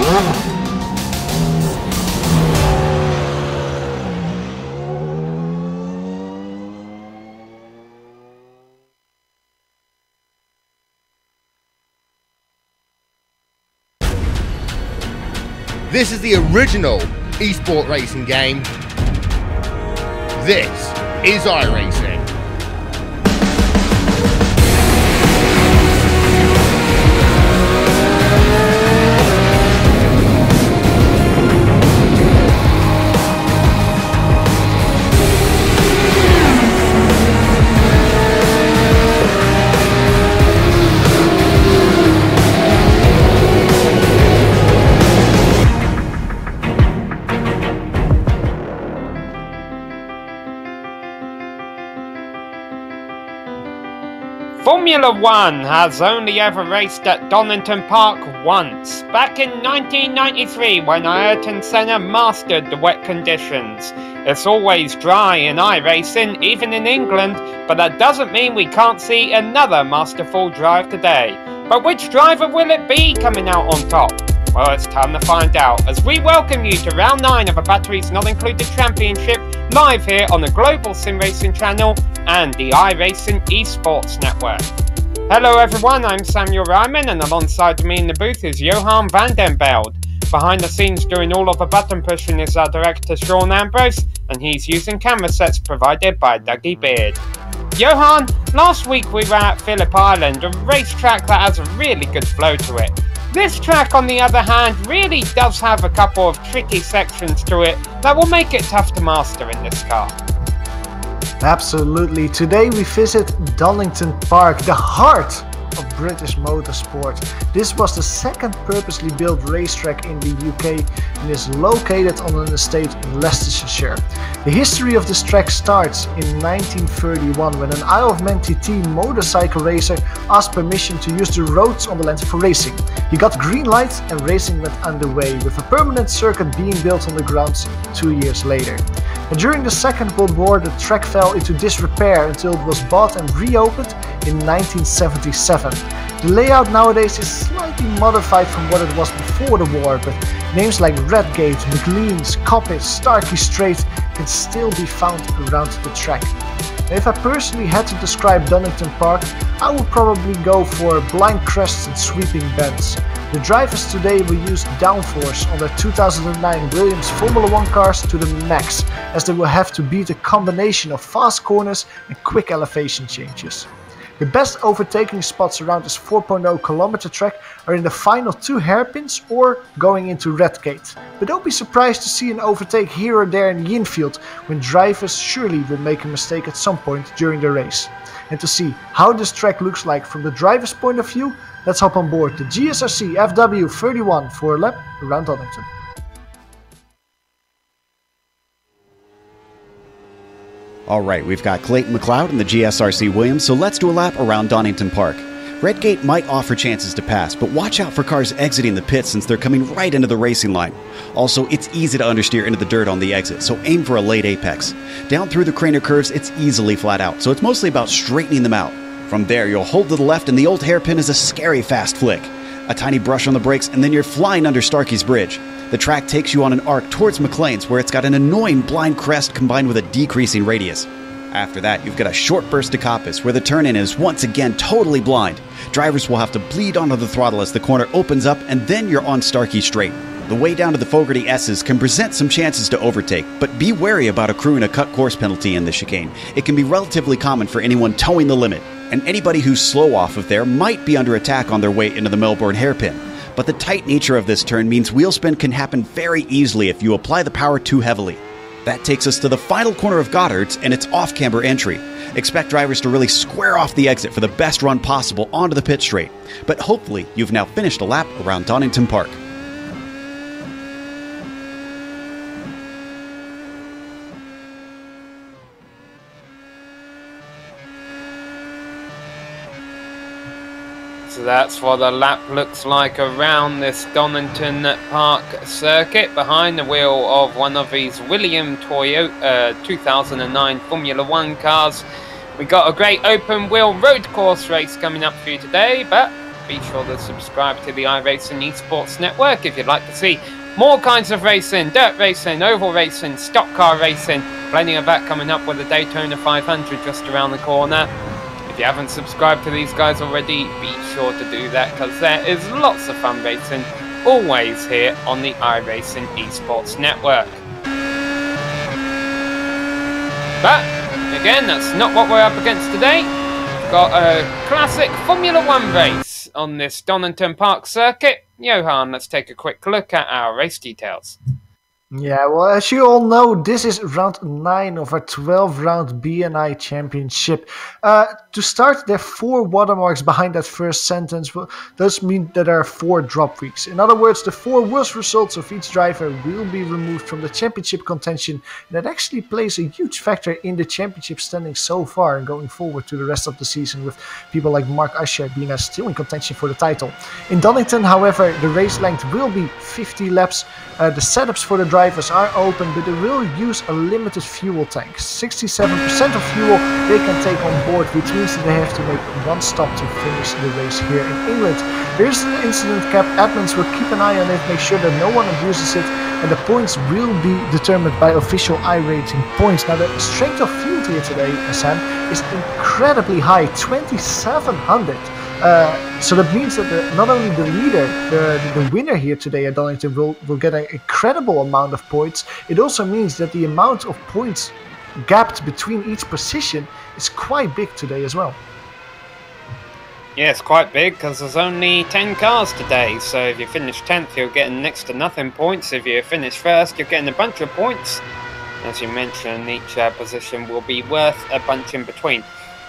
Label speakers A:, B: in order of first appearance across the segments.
A: This is the original esport racing game. This is iRacing.
B: Formula One has only ever raced at Donington Park once, back in 1993 when Ayrton Senna mastered the wet conditions. It's always dry in iRacing, even in England, but that doesn't mean we can't see another masterful drive today. But which driver will it be coming out on top? Well, it's time to find out, as we welcome you to round 9 of a Batteries Not Included Championship, live here on the Global Sim Racing channel and the iRacing Esports Network. Hello everyone, I'm Samuel Ryman, and alongside me in the booth is Johan van den Velde. Behind the scenes doing all of the button pushing is our director Sean Ambrose, and he's using camera sets provided by Dougie Beard. Johan, last week we were at Phillip Island, a racetrack that has a really good flow to it. This track, on the other hand, really does have a couple of tricky sections to it that will make it tough to master in this car.
C: Absolutely. Today we visit Donington Park, the heart of British motorsport. This was the second purposely built racetrack in the UK and is located on an estate in Leicestershire. The history of this track starts in 1931 when an Isle of Man TT motorcycle racer asked permission to use the roads on the land for racing. He got green light and racing went underway, with a permanent circuit being built on the grounds 2 years later. And during the Second World War, the track fell into disrepair until it was bought and reopened in 1977. The layout nowadays is slightly modified from what it was before the war, but names like Redgate, McLean's, Coppice, Starkey Strait can still be found around the track. And if I personally had to describe Donington Park, I would probably go for blind crests and sweeping bends. The drivers today will use downforce on their 2009 Williams Formula 1 cars to the max, as they will have to beat a combination of fast corners and quick elevation changes. The best overtaking spots around this 4.0 kilometer track are in the final 2 hairpins or going into Redgate. But don't be surprised to see an overtake here or there in the infield, when drivers surely will make a mistake at some point during the race. And to see how this track looks like from the driver's point of view, let's hop on board the GSRC FW31 for a lap around Donington.
D: Alright, we've got Clayton McLeod in the GSRC Williams, so let's do a lap around Donington Park. Redgate might offer chances to pass, but watch out for cars exiting the pit since they're coming right into the racing line. Also, it's easy to understeer into the dirt on the exit, so aim for a late apex. Down through the craner curves, it's easily flat out, so it's mostly about straightening them out. From there, you'll hold to the left and the old hairpin is a scary fast flick. A tiny brush on the brakes and then you're flying under Starkey's Bridge. The track takes you on an arc towards McLean's, where it's got an annoying blind crest combined with a decreasing radius. After that, you've got a short burst to Coppice, where the turn-in is once again totally blind. Drivers will have to bleed onto the throttle as the corner opens up, and then you're on Starkey Straight. The way down to the Fogarty S's can present some chances to overtake, but be wary about accruing a cut course penalty in the chicane. It can be relatively common for anyone towing the limit, and anybody who's slow off of there might be under attack on their way into the Melbourne hairpin. But the tight nature of this turn means wheel spin can happen very easily if you apply the power too heavily. That takes us to the final corner of Goddard's and its off-camber entry. Expect drivers to really square off the exit for the best run possible onto the pit straight. But hopefully you've now finished a lap around Donington Park.
B: So that's what the lap looks like around this Donington Park circuit, behind the wheel of one of these Williams Toyota 2009 Formula 1 cars. We got a great open wheel road course race coming up for you today, but be sure to subscribe to the iRacing Esports Network if you'd like to see more kinds of racing, dirt racing, oval racing, stock car racing. Plenty of that coming up with the Daytona 500 just around the corner. If you haven't subscribed to these guys already, be sure to do that, because there is lots of fun racing always here on the iRacing Esports Network. But again, that's not what we're up against today. We've got a classic Formula 1 race on this Donington Park circuit. Johan, let's take a quick look at our race details.
C: Yeah, well, as you all know, this is round 9 of our 12-round BNI Championship. To start, there are 4 watermarks behind that first sentence. Well, those mean that there are 4 drop weeks. In other words, the 4 worst results of each driver will be removed from the championship contention. That actually plays a huge factor in the championship standing so far and going forward to the rest of the season, with people like Mark Usher being still in contention for the title. In Donington, however, the race length will be 50 laps. The setups for the drivers are open, but they will use a limited fuel tank. 67% of fuel they can take on board, which means that they have to make 1 stop to finish the race here in England. There is an incident cap. Admins will keep an eye on it, make sure that no one abuses it, and the points will be determined by official iRacing points. Now, the strength of field here today, Sam, is incredibly high, 2,700. So that means that not only the leader, the winner here today at Donington will get an incredible amount of points. It also means that the amount of points gapped between each position is quite big today as well.
B: Yeah, it's quite big because there's only 10 cars today. So if you finish 10th, you're getting next to nothing points. If you finish first, you're getting a bunch of points. As you mentioned, each position will be worth a bunch in between.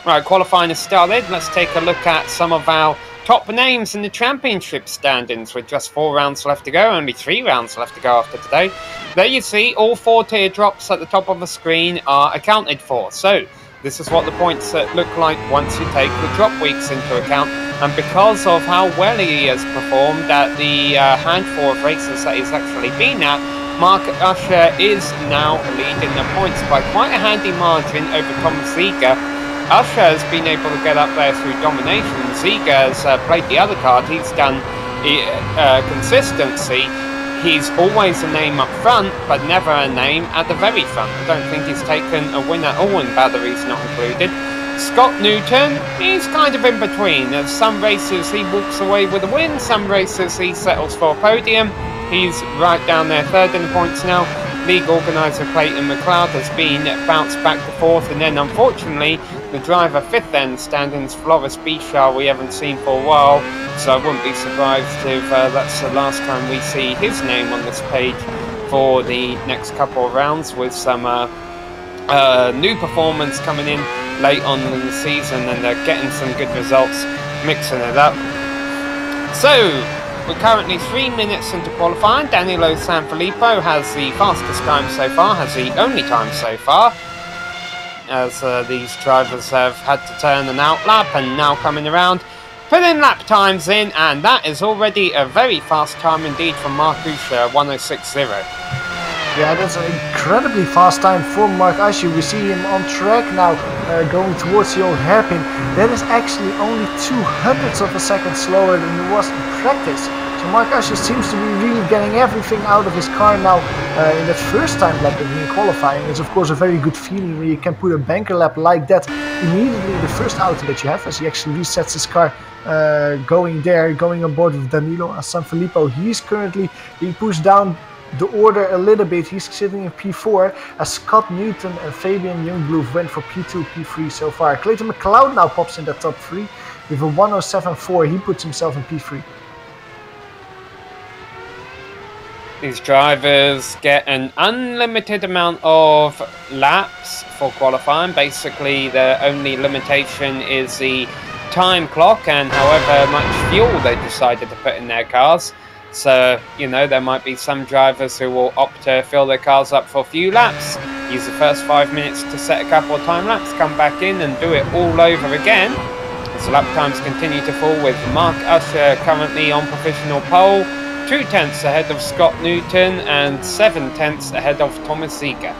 B: Right, qualifying has started. Let's take a look at some of our top names in the championship standings with just 4 rounds left to go. Only 3 rounds left to go after today. There you see all 4 teardrops at the top of the screen are accounted for. So this is what the points look like once you take the drop weeks into account. And because of how well he has performed at the handful of races that he's actually been at, Mark Usher is now leading the points by quite a handy margin over Thomas Ziegler. Usher has been able to get up there through domination. Ziegler has played the other card. He's done consistency. He's always a name up front, but never a name at the very front. I don't think he's taken a win at all, and batteries not included. Scott Newton, he's kind of in between. As some races he walks away with a win, some races he settles for a podium. He's right down there, 3rd in the points now. League organiser Clayton McLeod has been bounced back to 4th, and then unfortunately the driver 5th end standings, Floris Bichard, we haven't seen for a while, so I wouldn't be surprised if that's the last time we see his name on this page for the next couple of rounds, with some new performance coming in late on in the season, and they're getting some good results, mixing it up. So we're currently 3 minutes into qualifying. Danilo Sanfilippo has the fastest time so far, has the only time so far, as these drivers have had to turn an out lap and now coming around, putting lap times in, and that is already a very fast time indeed from Mark Usher, 1:06.0.
C: Yeah, that's an incredibly fast time for Mark Usher. We see him on track now, going towards the old hairpin. That is actually only 200ths of a second slower than he was in practice. So Mark Usher seems to be really getting everything out of his car now in that first time lap that he qualifying. It's of course a very good feeling when you can put a banker lap like that immediately in the first auto that you have, as he actually resets his car going on board with Danilo Sanfilippo. He's currently being pushed down the order a little bit. He's sitting in P4 as Scott Newton and Fabian Youngblood went for P2, P3 so far. Clayton McLeod now pops in the top 3 with a 1:07.4. He puts himself in P3.
B: These drivers get an unlimited amount of laps for qualifying. Basically, the only limitation is the time clock and however much fuel they decided to put in their cars. So, you know, there might be some drivers who will opt to fill their cars up for a few laps, use the first 5 minutes to set a couple of time laps, come back in and do it all over again. As lap times continue to fall, with Mark Usher currently on provisional pole, 2/10 ahead of Scott Newton and 7/10 ahead of Thomas Ziegler.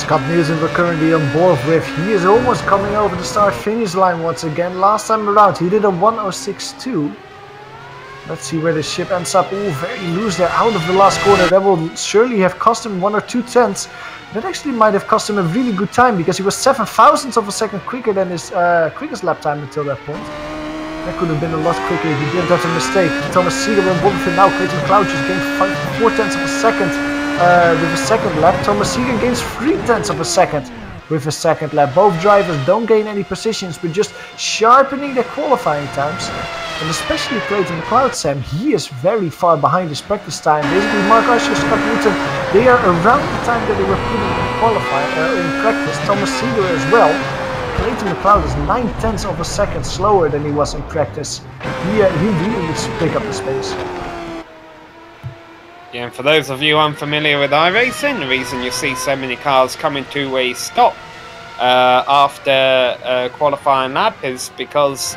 C: Scott Newton we're currently on board with. He is almost coming over the start-finish line once again. Last time around he did a 1:06.2. Let's see where the ship ends up. Oh, very loose there out of the last corner. That will surely have cost him 1 or 2 tenths. That actually might have cost him a really good time because he was 7 thousandths of a second quicker than his quickest lap time until that point. That could have been a lot quicker if he didn't have a mistake. Thomas Seeger and Bobby now. Clayton McLeod just gained 4 tenths of a second with a second lap. Thomas Seeger gains 3 tenths of a second with a second lap. Both drivers don't gain any positions but just sharpening their qualifying times. And especially Clayton McLeod, Sam, he is very far behind his practice time. Basically, Mark Usher, Scott Newton, they are around the time that they were putting in practice. Thomas Seeger as well. Clayton McLeod is 9 tenths of a second slower than he was in practice. He really needs to pick up the space.
B: Yeah, and for those of you unfamiliar with iRacing, the reason you see so many cars coming to a stop after a qualifying lap is because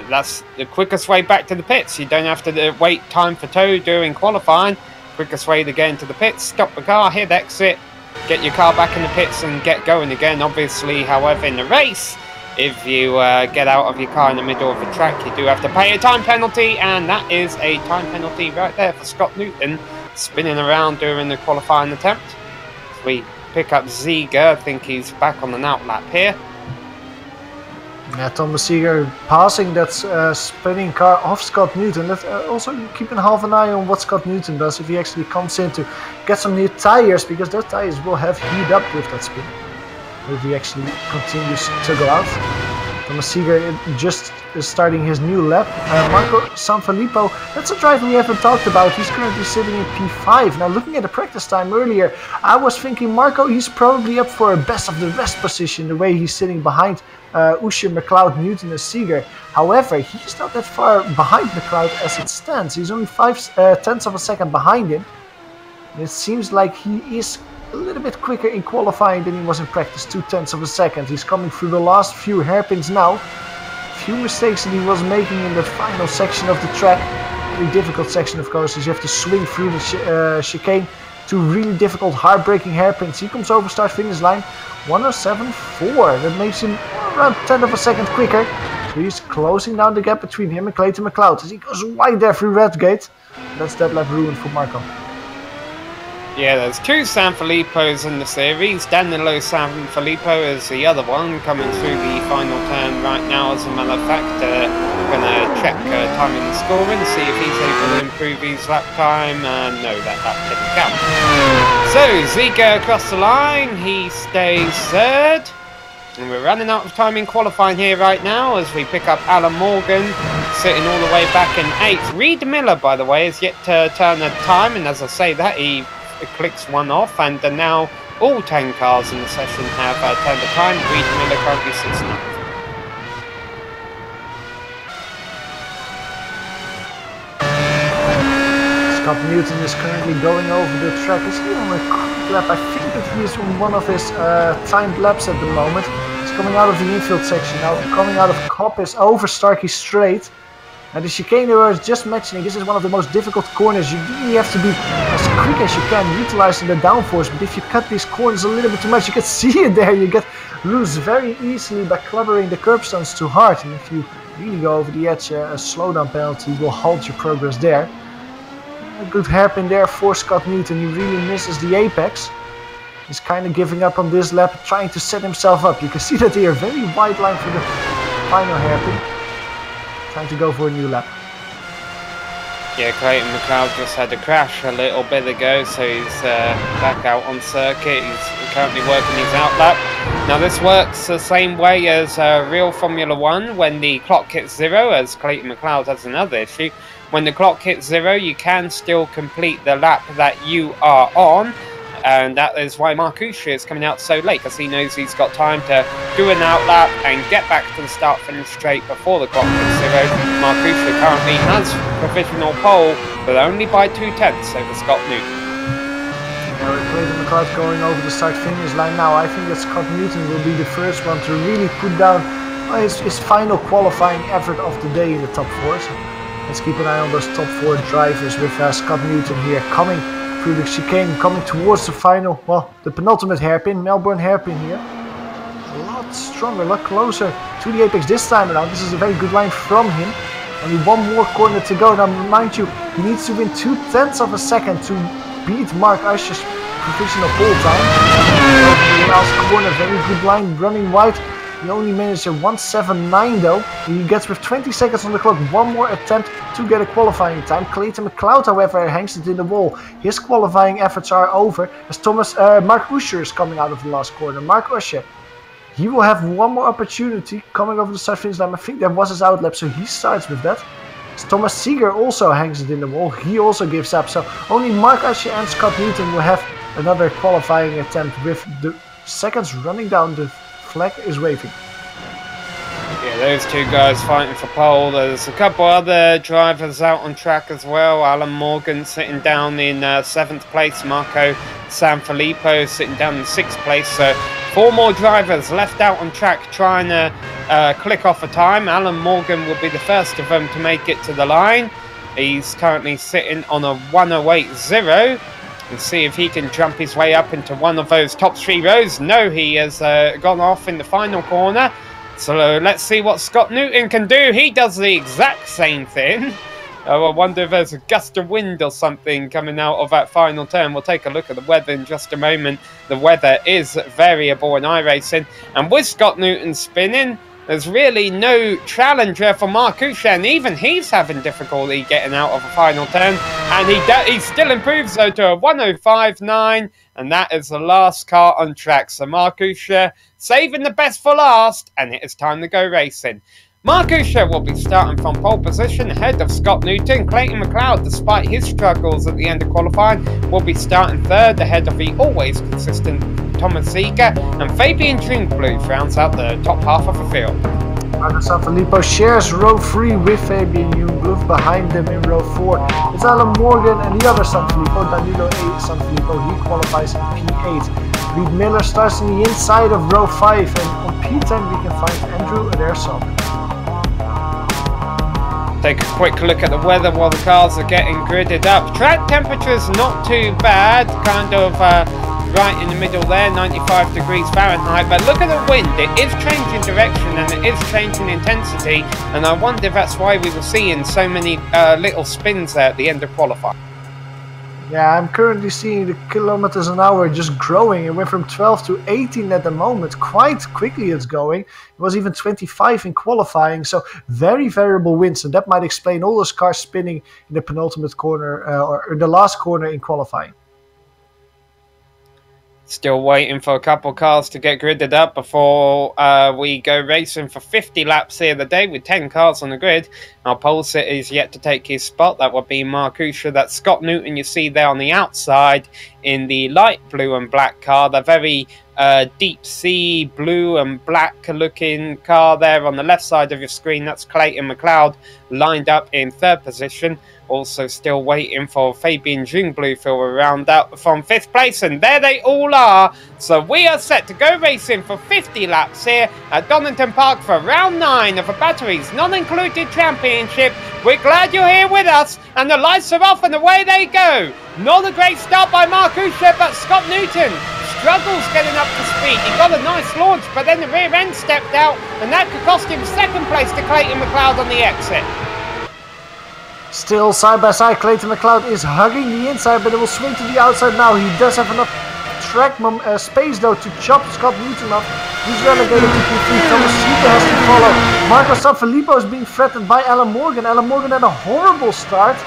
B: that's the quickest way back to the pits. You don't have to wait time for tow during qualifying. Quickest way to get into the pits, stop the car, hit exit, get your car back in the pits and get going again. Obviously, however, in the race, if you get out of your car in the middle of the track, you do have to pay a time penalty, and that is a time penalty right there for Scott Newton, spinning around during the qualifying attempt. As we pick up Ziege, I think he's back on an outlap here.
C: Yeah, Thomas Seeger passing that spinning car off Scott Newton. Let's also keeping half an eye on what Scott Newton does if he actually comes in to get some new tires, because those tires will have heat up with that spin. If he actually continues to go out. Thomas Seeger just starting his new lap. Marco Sanfilippo, that's a driver we haven't talked about. He's currently sitting in P5. Now looking at the practice time earlier, I was thinking Marco, he's probably up for a best of the rest position, the way he's sitting behind Usher, McLeod, Newton and Seeger. However, he's not that far behind McLeod as it stands. He's only 5 tenths of a second behind him. And it seems like he is a little bit quicker in qualifying than he was in practice, 2 tenths of a second. He's coming through the last few hairpins now. Few mistakes that he was making in the final section of the track. Very difficult section, of course, as you have to swing through the chicane to really difficult, heartbreaking hairpins. He comes over start-finish line, 1:07.4. That makes him around 10th of a second quicker. So he's closing down the gap between him and Clayton McLeod as he goes wide there through Redgate. That's that lap ruined for Marco.
B: Yeah, there's 2 Sanfilippos in the series. Danilo Sanfilippo is the other one coming through the final turn right now. As a matter of fact, we're going to check timing and scoring, see if he's able to improve his lap time. No, that didn't count. So, Ziege across the line. He stays 3rd. And we're running out of time in qualifying here right now as we pick up Alan Morgan, sitting all the way back in 8th. Reed Miller, by the way, has yet to turn a time. And as I say that, he clicks one off, and now all 10 cars in the session have turned the time. Reed Miller currently 6th.
C: Scott Newton is currently going over the track. Is he on a quick lap? I think that he is on one of his timed laps at the moment. He's coming out of the infield section now. Coming out of Coppice over Starkey Straight. And the chicane I was just mentioning, this is one of the most difficult corners. You really have to be as quick as you can, utilizing the downforce. But if you cut these corners a little bit too much, you can see it there. You get loose very easily by clubbering the curbstones too hard. And if you really go over the edge, a slowdown penalty will halt your progress there. A good hairpin there for Scott Newton. He really misses the apex. He's kind of giving up on this lap, trying to set himself up. You can see that they are very wide line for the final hairpin. Trying to go for a new lap.
B: Yeah, Clayton McLeod just had a crash a little bit ago, so he's back out on circuit. He's currently working his outlap. Now this works the same way as real Formula 1 when the clock hits 0, as Clayton McLeod has another issue. When the clock hits 0, you can still complete the lap that you are on. And that is why Mark Usher is coming out so late, because he knows he's got time to do an outlap and get back to the start-finish straight before the clock hits 0. Mark Usher currently has provisional pole, but only by 2 tenths over Scott Newton.
C: Now Clayton McLeod going over the start-finish line now. I think that Scott Newton will be the first one to really put down his final qualifying effort of the day in the top 4. So let's keep an eye on those top 4 drivers with Scott Newton here coming through the chicane, coming towards the final, well, the penultimate hairpin, Melbourne hairpin here. A lot stronger, a lot closer to the apex this time around. This is a very good line from him. Only one more corner to go. Now, mind you, he needs to win 2/10 of a second to beat Mark Usher's provisional pole time. The last corner, very good line, running wide. He only managed a 1:79 though. He gets with 20 seconds on the clock. One more attempt to get a qualifying time. Clayton McLeod, however, hangs it in the wall. His qualifying efforts are over as Mark Usher is coming out of the last corner. Mark Usher, he will have one more opportunity coming over the start finish line. I think that was his outlap, so he starts with that. As Thomas Seeger also hangs it in the wall. He also gives up. So only Mark Usher and Scott Newton will have another qualifying attempt with the seconds running down. The flag is waving.
B: Yeah, those two guys fighting for pole. There's a couple other drivers out on track as well. Alan Morgan sitting down in 7th place. Marco Sanfilippo sitting down in 6th place. So 4 more drivers left out on track trying to click off a time. Alan Morgan will be the first of them to make it to the line. He's currently sitting on a 1:08.0. And see if he can jump his way up into one of those top 3 rows. No, he has gone off in the final corner. So let's see what Scott Newton can do. He does the exact same thing. I wonder if there's a gust of wind or something coming out of that final turn. We'll take a look at the weather in just a moment. The weather is variable in iRacing. And with Scott Newton spinning, there's really no challenger for Mark Usher, and even he's having difficulty getting out of a final turn. And he still improves though to a 1:05.9, and that is the last car on track. So Mark Usher saving the best for last, and it is time to go racing. Mark Usher will be starting from pole position ahead of Scott Newton. Clayton McLeod, despite his struggles at the end of qualifying, will be starting 3rd ahead of the always consistent Thomas Seeger, and Fabian Jungblue rounds out the top half of the field.
C: Marco Sanfilippo shares row 3 with Fabian Jungblue. Behind them in row 4 it's Alan Morgan and the other Sanfilippo, Danilo A. Sanfilippo. He qualifies in P8. Reed Miller starts on the inside of row 5, and on P10 we can find Andrew Ederson.
B: Take a quick look at the weather while the cars are getting gridded up. Track temperature's not too bad, kind of right in the middle there, 95 degrees Fahrenheit. But look at the wind, it is changing direction and it is changing intensity. And I wonder if that's why we were seeing so many little spins there at the end of qualifying.
C: Yeah, I'm currently seeing the kilometers an hour just growing. It went from 12 to 18 at the moment. Quite quickly it's going. It was even 25 in qualifying. So very variable winds. And that might explain all those cars spinning in the penultimate corner or the last corner in qualifying.
B: Still waiting for a couple of cars to get gridded up before we go racing for 50 laps here today with 10 cars on the grid. Our pole sitter is yet to take his spot. That would be Mark Usher. That's Scott Newton you see there on the outside in the light blue and black car. The very deep sea blue and black looking car there on the left side of your screen. That's Clayton McLeod lined up in 3rd position. Also still waiting for Fabian Jungblue to round out from 5th place, and there they all are. So we are set to go racing for 50 laps here at Donington Park for round 9 of a batteries non-included championship. We're glad you're here with us, and the lights are off and away they go. Not a great start by Mark Usher, but Scott Newton struggles getting up to speed. He got a nice launch, but then the rear end stepped out, and that could cost him 2nd place to Clayton McLeod on the exit.
C: Still side by side, Clayton McLeod is hugging the inside, but it will swing to the outside now. He does have enough track space though to chop Scott Newton off. He's relegated to P3. Thomas Seeger has to follow. Marco Sanfilippo is being threatened by Alan Morgan. Alan Morgan had a horrible start.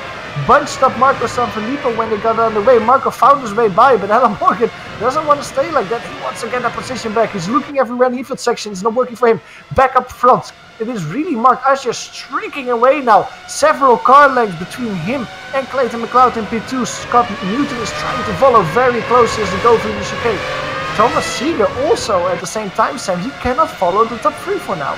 C: Bunched up Marco Sanfilippo when they got on the way. Marco found his way by, but Alan Morgan doesn't want to stay like that. He wants to get that position back. He's looking everywhere in the infield section. It's not working for him. Back up front. It is really Mark Usher streaking away now. Several car lengths between him and Clayton McLeod in P2. Scott Newton is trying to follow very closely as they go through the chicane. Thomas Seeger also at the same time saying he cannot follow the top 3 for now.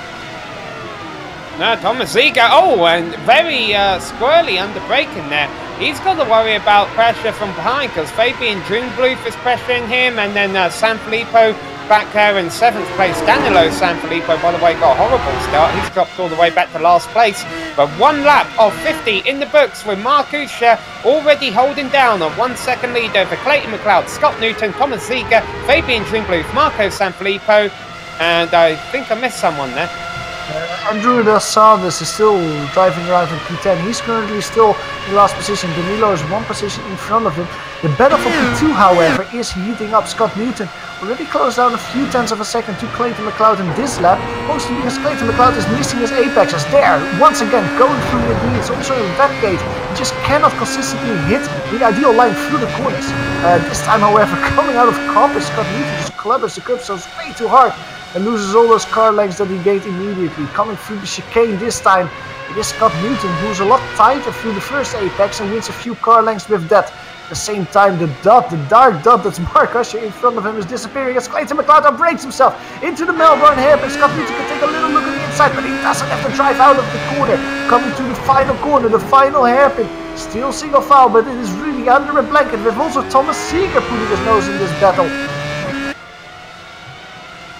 B: No, Thomas Seeger, and very squirrely under braking there. He's got to worry about pressure from behind because Fabian Jungblue is pressuring him, and then Sanfilippo back there in 7th place. Danilo Sanfilippo, by the way, got a horrible start. He's dropped all the way back to last place. But 1 lap of 50 in the books with Marcusha already holding down a 1 second lead over Clayton McLeod, Scott Newton, Thomas Ziegler, Fabian Drimbluth, Marco Sanfilippo, and I think I missed someone there.
C: Andrew Dos Santos is still driving around in P10. He's currently still in last position. Danilo is 1 position in front of him. The battle for P2, however, is heating up. Scott Newton already closed down a few tenths of a second to Clayton McLeod in this lap, mostly because Clayton McLeod is missing his apexes. There, once again, going through the greens, also in that gate. He just cannot consistently hit the ideal line through the corners. This time, however, coming out of Compass, Scott Newton just clubbers the curb zones way too hard and loses all those car lengths that he gained immediately. Coming through the chicane this time, it is Scott Newton, who's a lot tighter through the first apex and wins a few car lengths with that. At the same time, the dark dot that's Mark Usher in front of him is disappearing as Clayton McLeod breaks himself into the Melbourne hairpin. Scott Newton can take a little look at the inside, but he doesn't have to drive out of the corner. Coming to the final corner, the final hairpin. Still single file, but it is really under a blanket, with also Thomas Ziegler putting his nose in this battle.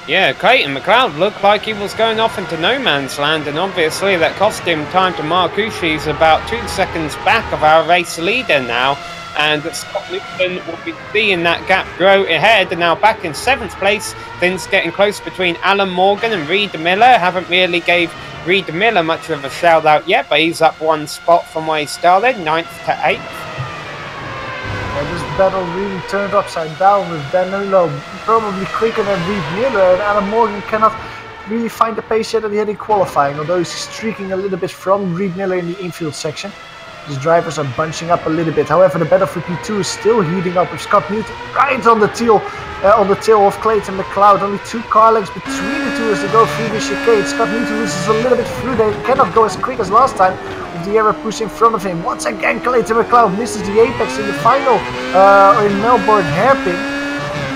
B: Yeah, Clayton McLeod looked like he was going off into no man's land, and obviously that cost him time to Marcusha. He's about 2 seconds back of our race leader now, and Scott Newton will be seeing that gap grow ahead, and now back in 7th place. Things getting close between Alan Morgan and Reed Miller. Haven't really gave Reed Miller much of a shout out yet, but he's up 1 spot from where he started, 9th to 8th.
C: This battle really turned upside down with Danilo probably quicker than Reed Miller, and Alan Morgan cannot really find the pace yet that he had in qualifying, although he's streaking a little bit from Reed Miller in the infield section. His drivers are bunching up a little bit. However, the battle for P2 is still heating up with Scott Newton right on the tail of Clayton McLeod. Only 2 car lengths between the two as they go through the chicane. Scott Newton loses a little bit through there. He cannot go as quick as last time with the error push in front of him. Once again, Clayton McLeod misses the apex in the final in Melbourne hairpin.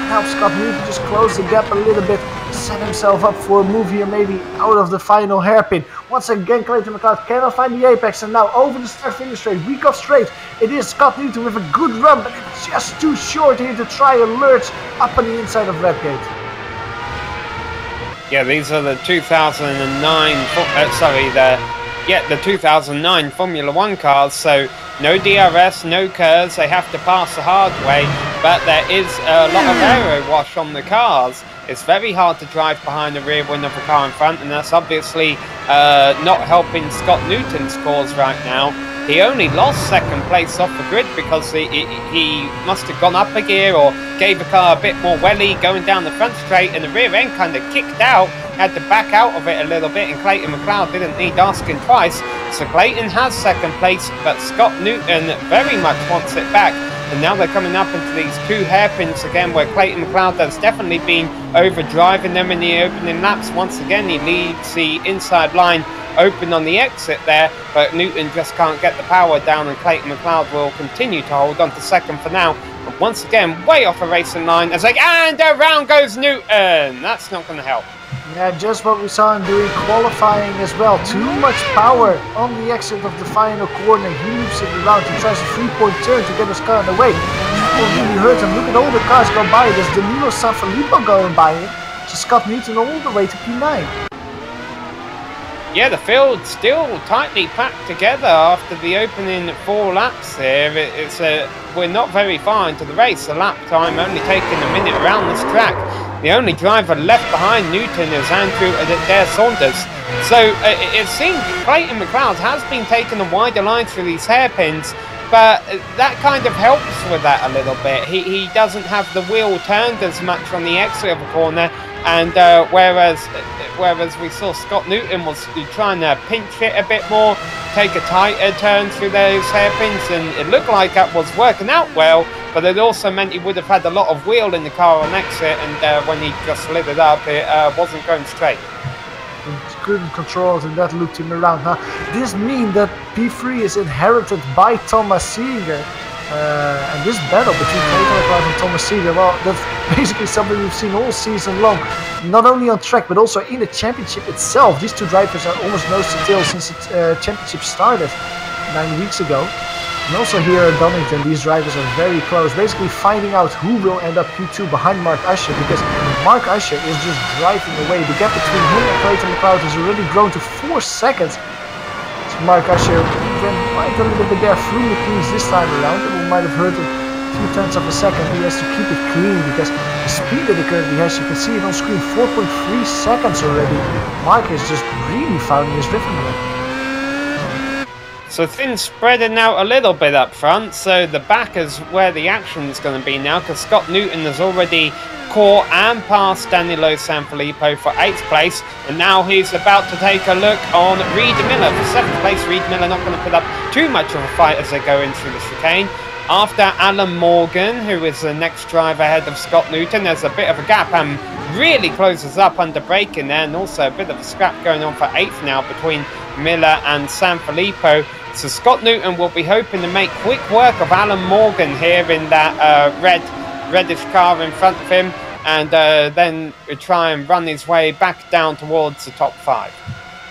C: Helps Scott Newton just close the gap a little bit, set himself up for a move here, maybe out of the final hairpin. Once again, Clayton McLeod cannot find the apex, and now over the start-finish straight, week off straight, it is Scott Newton with a good run, but it's just too short here to try and lurch up on the inside of Redgate.
B: Yeah, these are the 2009, the 2009 Formula 1 cars, so no DRS, no curves, they have to pass the hard way, but there is a lot of aero wash on the cars. It's very hard to drive behind the rear wing of the car in front, and that's obviously not helping Scott Newton's cause right now. He only lost 2nd place off the grid because he must have gone up a gear or gave the car a bit more welly going down the front straight, and the rear end kind of kicked out, had to back out of it a little bit, and Clayton McLeod didn't need asking twice. So Clayton has 2nd place, but Scott Newton very much wants it back. And now they're coming up into these 2 hairpins again, where Clayton McLeod has definitely been overdriving them in the opening laps. Once again, he leaves the inside line open on the exit there, but Newton just can't get the power down, and Clayton McLeod will continue to hold on to 2nd for now. But once again, way off a racing line, and around goes Newton. That's not going to help.
C: Yeah, just what we saw him doing qualifying as well. Too much power on the exit of the final corner. He moves it around. He tries a 3-point turn to get his car in the way. That will really hurt him. Look at all the cars go by. There's Danilo Sanfilippo going by him. So Scott Newton all the way to P9.
B: Yeah, the field still tightly packed together after the opening 4 laps here. We're not very far into the race. The lap time only taking a minute around this track. The only driver left behind Newton is Andrew Adair Saunders. So it seems Clayton McLeod has been taking a wider line through these hairpins, but that kind of helps with that a little bit. He doesn't have the wheel turned as much on the exit of the corner, and whereas we saw Scott Newton was trying to pinch it a bit more, take a tighter turn through those hairpins, and it looked like that was working out well, but it also meant he would have had a lot of wheel in the car on exit, and when he just slid it up, it wasn't going straight.
C: He couldn't control it, and that looped him around. Now, this means that P3 is inherited by Thomas Ziegler. And this battle between Clayton McLeod and Thomas Ziegler, well, that's basically something we've seen all season long. Not only on track, but also in the championship itself. These 2 drivers are almost nose to tail since the championship started 9 weeks ago. And also here at Donington, these drivers are very close, basically finding out who will end up Q2 behind Mark Usher, because Mark Usher is just driving away. The gap between him and Clayton McLeod has already grown to 4 seconds. So Mark Usher went quite a little bit there through the cleans this time around. It might have hurt him a few tenths of a second. He has to keep it clean because the speed that he currently has, you can see it on screen, 4.3 seconds already. Mark is just really finding his rhythm again.
B: So things spreading out a little bit up front, so the back is where the action's going to be now, because Scott Newton has already caught and passed Danilo Sanfilippo for 8th place, and now he's about to take a look on Reid Miller for 7th place. Reid Miller not going to put up too much of a fight as they go in through the chicane. After Alan Morgan, who is the next driver ahead of Scott Newton, there's a bit of a gap and really closes up under braking there, and also a bit of a scrap going on for 8th now between Miller and Sanfilippo. So Scott Newton will be hoping to make quick work of Alan Morgan here in that reddish car in front of him, and then try and run his way back down towards the top 5.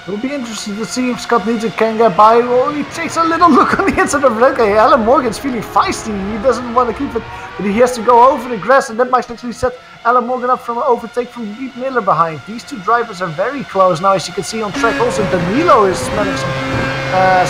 C: It will be interesting to see if Scott Newton can get by. Oh, he takes a little look on the inside of red. Okay, Alan Morgan's feeling feisty. He doesn't want to keep it, but he has to go over the grass, and that might actually set Alan Morgan up from an overtake from Reid Miller behind. These two drivers are very close now, as you can see on track. Also, Danilo is smelling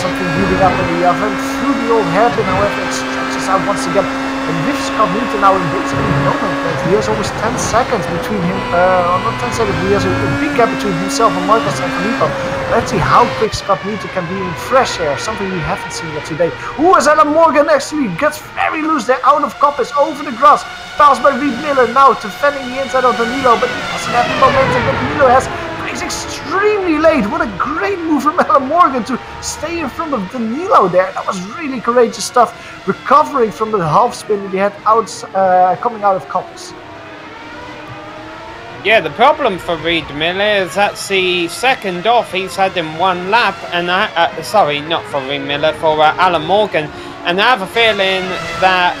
C: something heating up in the oven. Through the old hairpin, however, it stretches out once again. And with Scott Newton now in basically no man's, he has almost 10 seconds between him, not 10 seconds, he has a big gap between himself and Marcos Sanfilippo. Let's see how quick Scott Newton can be in fresh air, something we haven't seen yet today. Ooh, as Alan Morgan actually gets very loose there, out of Coppice, over the grass, passed by Reid Miller now, defending the inside of Danilo, but he doesn't have the momentum that Danilo has. He's extremely late. What a great move from Alan Morgan to stay in front of Danilo there. That was really courageous stuff, recovering from the half spin that he had coming out of Coppice.
B: Yeah, the problem for Reid Miller is that's the second off he's had in 1 lap, and sorry, not for Reid Miller, for Alan Morgan. And I have a feeling that,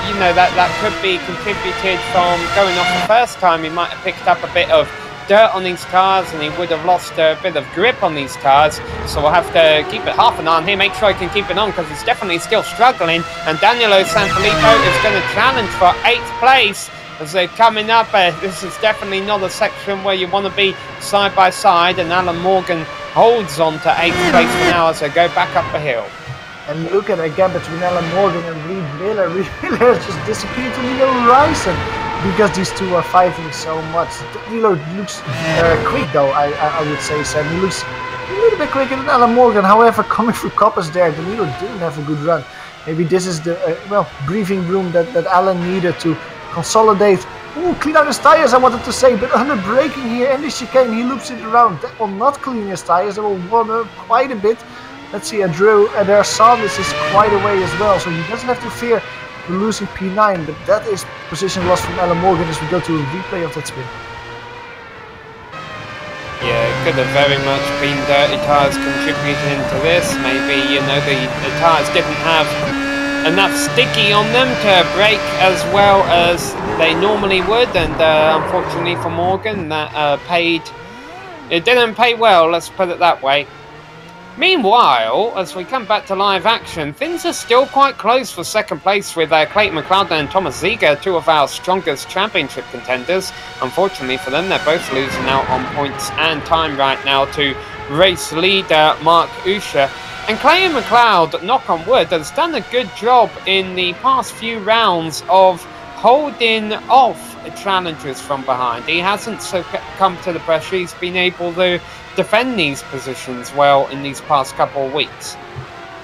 B: you know, that could be contributed from going off the first time. He might have picked up a bit of dirt on these cars, and he would have lost a bit of grip on these cars. So we'll have to keep it half an eye on him, make sure he can keep it on, because he's definitely still struggling. And Danilo Sanfilippo is going to challenge for 8th place as they're coming up. This is definitely not a section where you want to be side by side, and Alan Morgan holds on to 8th place for now as they go back up the hill.
C: And look at the gap between Alan Morgan and Reid Miller. Reid Miller has just disappeared from the horizon because these two are fighting so much. Danilo looks quick though, I would say, Sam. He looks a little bit quicker than Alan Morgan. However, coming through Coppice there, Danilo didn't have a good run. Maybe this is the breathing room that Alan needed to consolidate. Ooh, clean out his tires, I wanted to say, but under braking here in the chicane, he loops it around. That will not clean his tires, they will warm up quite a bit. Let's see, their Sanders is quite away as well, so he doesn't have to fear losing P9, but that is position loss from Alan Morgan as we go to a replay of that spin.
B: Yeah, it could have very much been dirty tyres contributing to this. Maybe, you know, the tyres didn't have enough sticky on them to brake as well as they normally would, and unfortunately for Morgan, that it didn't pay well, let's put it that way. Meanwhile, as we come back to live action, things are still quite close for 2nd place with Clayton McLeod and Thomas Ziegler, two of our strongest championship contenders. Unfortunately for them, they're both losing out on points and time right now to race leader Mark Usher. And Clayton McLeod, knock on wood, has done a good job in the past few rounds of holding off challengers from behind. He hasn't succumbed to the pressure. He's been able to defend these positions well in these past couple of weeks.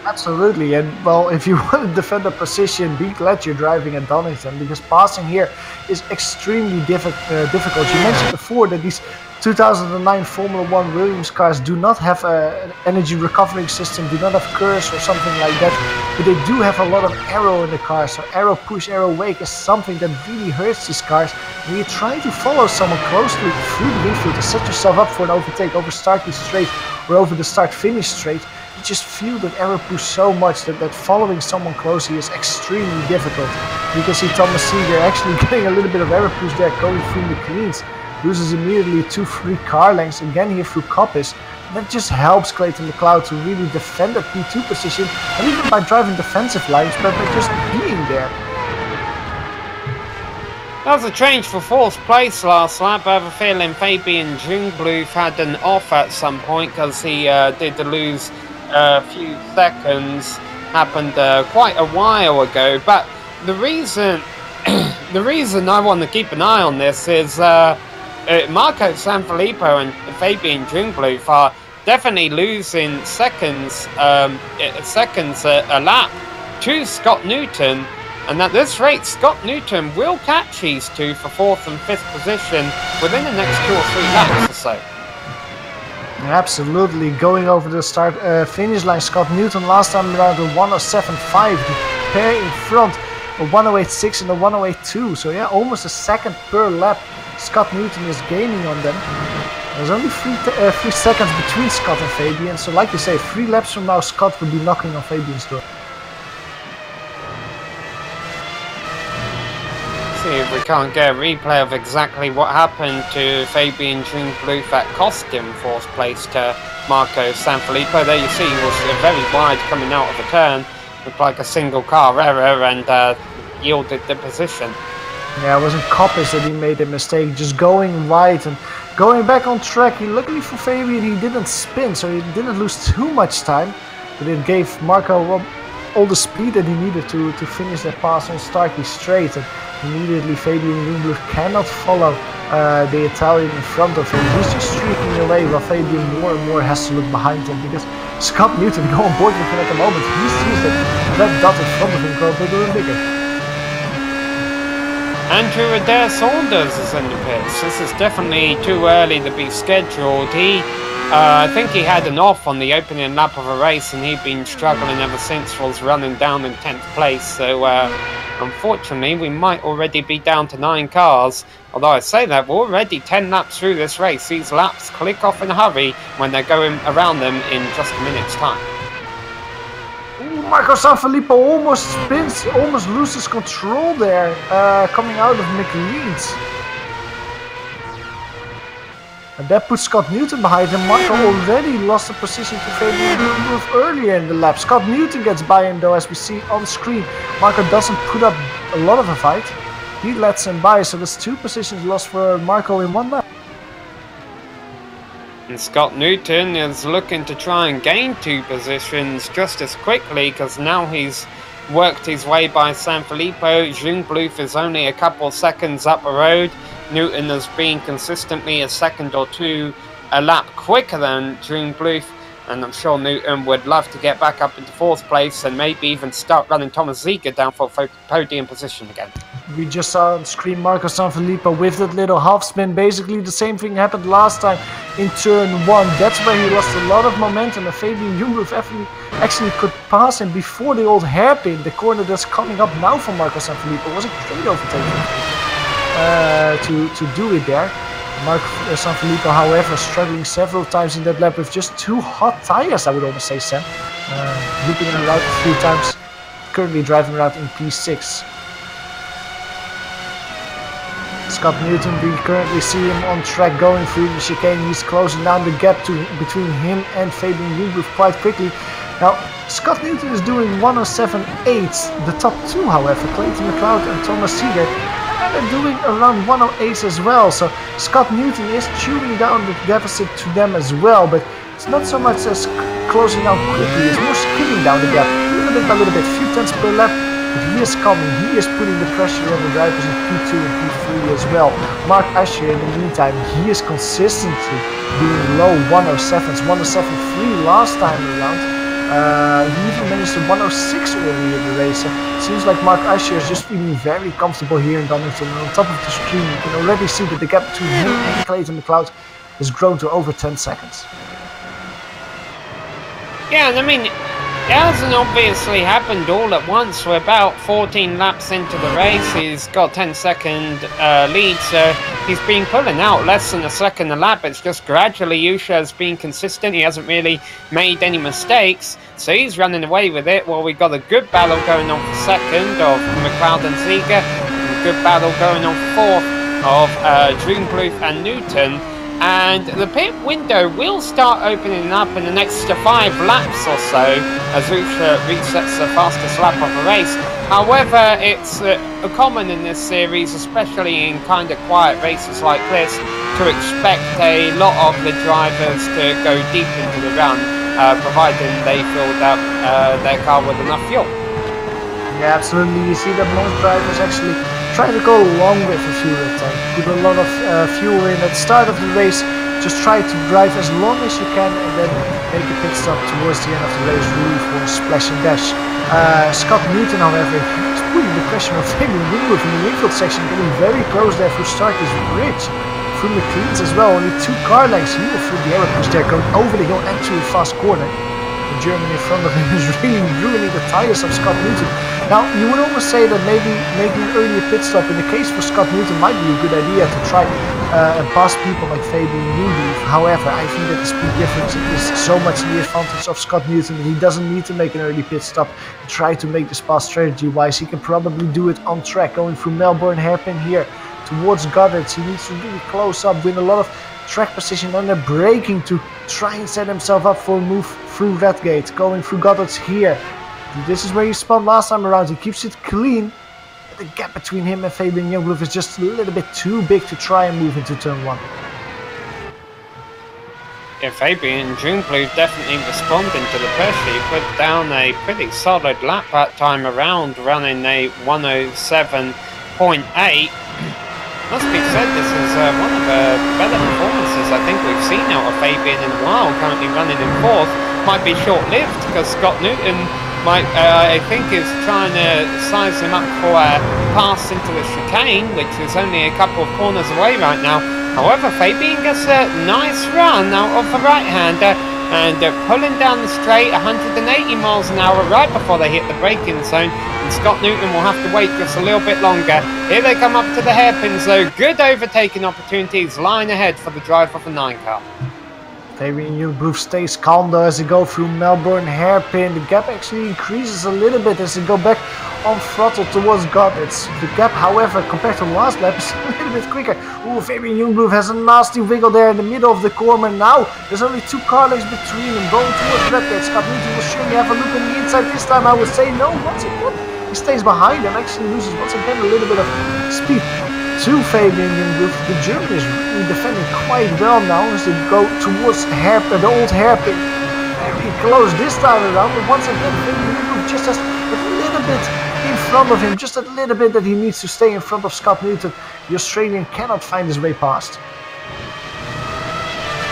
C: Absolutely, and well, if you want to defend a position, be glad you're driving at Donington, because passing here is extremely difficult. You mentioned before that these 2009 Formula 1 Williams cars do not have an energy recovery system, do not have curves or something like that, but they do have a lot of aero in the car. So aero push, aero wake is something that really hurts these cars. When you try to follow someone closely through the infield to set yourself up for an overtake over starting straight or over the start-finish straight, you just feel that aero push so much that following someone closely is extremely difficult. You can see Thomas Ziegler actually getting a little bit of aero push there going through the cleans. Loses immediately 2 free car lengths again here through Coppice. That just helps Clayton McLeod to really defend that P2 position, and even by driving defensive lines, but by just being there.
B: That was a change for 4th place last lap. I have a feeling Fabian Jungbluth had an off at some point because he did lose a few seconds. Happened quite a while ago, but the reason I want to keep an eye on this is Marco Sanfilippo and Fabian Jungbluth are definitely losing seconds a lap to Scott Newton, and at this rate Scott Newton will catch these two for 4th and 5th position within the next 2 or 3 laps or so.
C: Absolutely, going over the finish line, Scott Newton last time around a 107.5, the pair in front, a 108.6 and a 108.2, so yeah, almost a second per lap Scott Newton is gaining on them. There's only 3 seconds between Scott and Fabian, so like you say, 3 laps from now Scott will be knocking on Fabian's door.
B: See if we can't get a replay of exactly what happened to Fabian Jungbluth that cost him 4th place to Marco Sanfilippo. There you see he was very wide coming out of a turn, looked like a single car error, and yielded the position.
C: Yeah, it wasn't Koppes that he made a mistake, just going wide and going back on track. Luckily for Fabian he didn't spin, so he didn't lose too much time, but it gave Marco all the speed that he needed to finish that pass on Starkey straight. And immediately Fabian Jungbluth cannot follow the Italian in front of him. He's just streaking away while Fabian more and more has to look behind him, because Scott Newton go on board with him at the moment. He sees that red dot in front of him grow bigger and bigger.
B: Andrew Adair Saunders is in the pits. This is definitely too early to be scheduled. I think he had an off on the opening lap of a race, and he'd been struggling ever since, was running down in 10th place. So unfortunately we might already be down to 9 cars. Although I say that, we're already 10 laps through this race. These laps click off in a hurry when they're going around them in just a minute's time.
C: Marco Sanfilippo almost spins, almost loses control there, coming out of McLean's. And that puts Scott Newton behind him. Marco already lost the position to Fabian Jungbluth earlier in the lap. Scott Newton gets by him though, as we see on screen. Marco doesn't put up a lot of a fight. He lets him by, so there's 2 positions lost for Marco in 1 lap.
B: And Scott Newton is looking to try and gain 2 positions just as quickly, because now he's worked his way by Sanfilippo. Jungbluth is only a couple seconds up the road. Newton has been consistently a second or 2 a lap quicker than Jungbluth, and I'm sure Newton would love to get back up into 4th place and maybe even start running Thomas Ziegler down for podium position again. We
C: just saw on screen Marco Sanfilippo with that little half spin. Basically the same thing happened last time in turn 1. That's where he lost a lot of momentum, and Fabian Jungbluth actually could pass him before the old hairpin. The corner that's coming up now for Marco Sanfilippo was a great overtaking to do it there. Marco Sanfilippo, however, struggling several times in that lap with just 2 hot tires, I would almost say, Sam. Looping around a few times, currently driving around in P6. Scott Newton, we currently see him on track going through the chicane. He's closing down the gap between him and Fabian Jungbluth quite quickly. Now, Scott Newton is doing 107.8. The top 2, however, Clayton McLeod and Thomas Ziegler, they're doing around 108 as well. So Scott Newton is chewing down the deficit to them as well, but it's not so much as closing down quickly, it's more skimming down the gap, little bit by little bit, few tenths per lap. But he is coming, he is putting the pressure on the drivers in P2 and P3 as well. Mark Asher, in the meantime, he is consistently being low 107s, 107.3 last time around. He even managed to 106 early in the race. So it seems like Mark Asher is just feeling very comfortable here in Donington. And on top of the screen, you can already see that the gap between him and Clayton McLeod has grown to over 10 seconds.
B: Yeah, I mean, it hasn't obviously happened all at once. We're about 14 laps into the race. He's got 10-second lead, so he's been pulling out less than a second a lap. It's just gradually Yusha has been consistent. He hasn't really made any mistakes, so he's running away with it. Well, we've got a good battle going on for second of McLeod and Ziegler, and a good battle going on for fourth of Jungbluth and Newton. And the pit window will start opening up in the next 5 laps or so as Usha resets the fastest lap of the race. However, it's common in this series, especially in kind of quiet races like this, to expect a lot of the drivers to go deep into the run, providing they filled up their car with enough fuel.
C: Yeah, absolutely. You see that most drivers actually try to go long with the fuel tank. Put a lot of fuel in at the start of the race. Just try to drive as long as you can and then make a pit stop towards the end of the race, really for a splash and dash. Scott Newton, however, is putting the pressure on Fabian Ringwood in the infield section, getting very close there for start this bridge. Through McLean's as well, only 2 car lengths. He will through the aero push there, going over the hill and to a fast corner. The German in front of him is really ruining the tires of Scott Newton. Now, you would almost say that maybe making an earlier pit stop in the case for Scott Newton might be a good idea to try and pass people like Fabian Newby. However, I think that the speed difference is so much the advantage of Scott Newton that he doesn't need to make an early pit stop and try to make this pass strategy-wise. He can probably do it on track, going through Melbourne hairpin here towards Goddard's. He needs to really close up, win a lot of track position and they're braking to try and set himself up for a move through Redgate, going through Goddard's here. This is where he spun last time around. He keeps it clean. The gap between him and Fabian Youngblood is just a little bit too big to try and move into turn 1.
B: Yeah, Fabian Youngblood definitely responding to the pressure. He put down a pretty solid lap that time around, running a 107.8. Must be said, this is one of the better performances I think we've seen out of Fabian in a while. Currently running in 4th. Might be short-lived because Scott Newton might, I think, is trying to size him up for a pass into the chicane, which is only a couple of corners away right now. However, Fabian gets a nice run out of the right-hander and pulling down the straight 180 miles an hour right before they hit the braking zone. And Scott Newton will have to wait just a little bit longer. Here they come up to the hairpins though. Good overtaking opportunities lying ahead for the driver of the 9 car.
C: Fabian Youngblood stays calm though as they go through Melbourne hairpin. The gap actually increases a little bit as they go back on throttle towards Goddard's. The gap, however, compared to last lap is a little bit quicker. Ooh, Fabian Youngblood has a nasty wiggle there in the middle of the corner. Now there's only 2 car lengths between them going towards Redgate. Scott Newton will surely have a look on the inside this time. I would say no. Once again, he stays behind and actually loses once again a little bit of speed to Fabian Youngblood. The German is really defending quite well now as they go towards the old hairpin. Very close this time around, but once again Fabian Youngblood just has a little bit in front of him, just a little bit that he needs to stay in front of Scott Newton. The Australian cannot find his way past.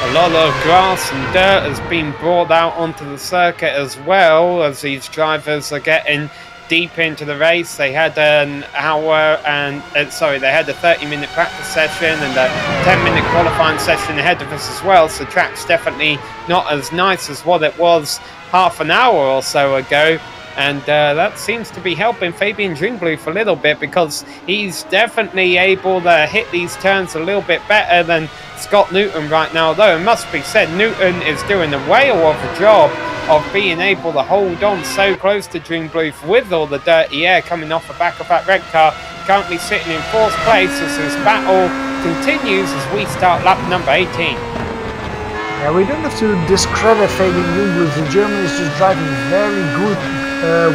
B: A lot of grass and dirt has been brought out onto the circuit as well as these drivers are getting deep into the race. They had an hour and they had a 30-minute practice session and a 10-minute qualifying session ahead of us as well, so the track's definitely not as nice as what it was half an hour or so ago. And that seems to be helping Fabian Youngblood a little bit because he's definitely able to hit these turns a little bit better than Scott Newton right now. Though it must be said, Newton is doing a whale of a job of being able to hold on so close to Youngblood with all the dirty air coming off the back of that red car. Currently sitting in 4th place as this battle continues as we start lap number 18.
C: Yeah, we don't have to discredit Fabian Youngblood. The German is just driving very good.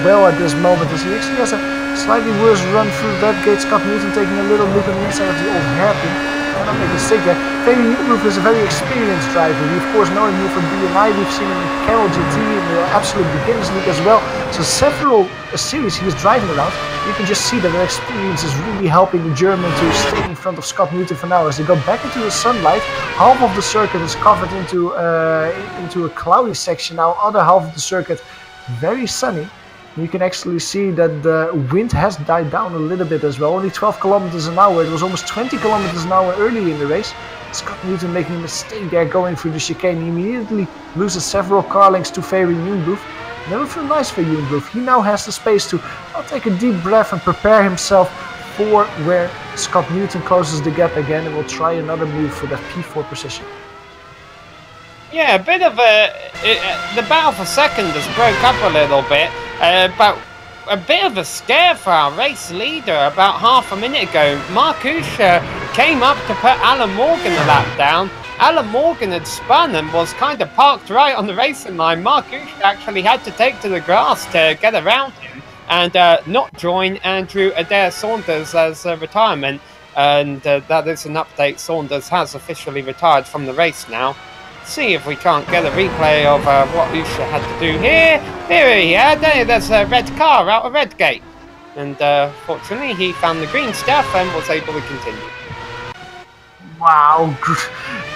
C: Well at this moment as he actually has a slightly worse run through Redgate. Scott Newton taking a little look on the inside of the old hairpin. Cannot make a mistake there. Fabian Youngblood is a very experienced driver. We of course know him here from BMI. We've seen him in Carroll GT in the Absolute Beginners League as well. So several series he was driving around. You can just see that the experience is really helping the German to stay in front of Scott Newton for now. As they go back into the sunlight, half of the circuit is covered into a cloudy section. Now other half of the circuit very sunny. You can actually see that the wind has died down a little bit as well. Only 12 kilometers an hour. It was almost 20 kilometers an hour early in the race. Scott Newton making a mistake there going through the chicane. He immediately loses several car lengths to Fabian Youngblood. Never feel nice for Youngblood. He now has the space to take a deep breath and prepare himself for where Scott Newton closes the gap again and will try another move for that P4 position.
B: Yeah, a bit of the battle for second has broke up a little bit, but a bit of a scare for our race leader about half a minute ago. Mark Usha came up to put Alan Morgan a lap down, Alan Morgan had spun and was kind of parked right on the racing line. Mark Usher actually had to take to the grass to get around him and not join Andrew Adair Saunders as retirement. And that is an update. Saunders has officially retired from the race now. See if we can't get a replay of what Usher had to do here. Here he had. There's a red car out of Redgate. And fortunately, he found the green stuff and was able to continue.
C: Wow,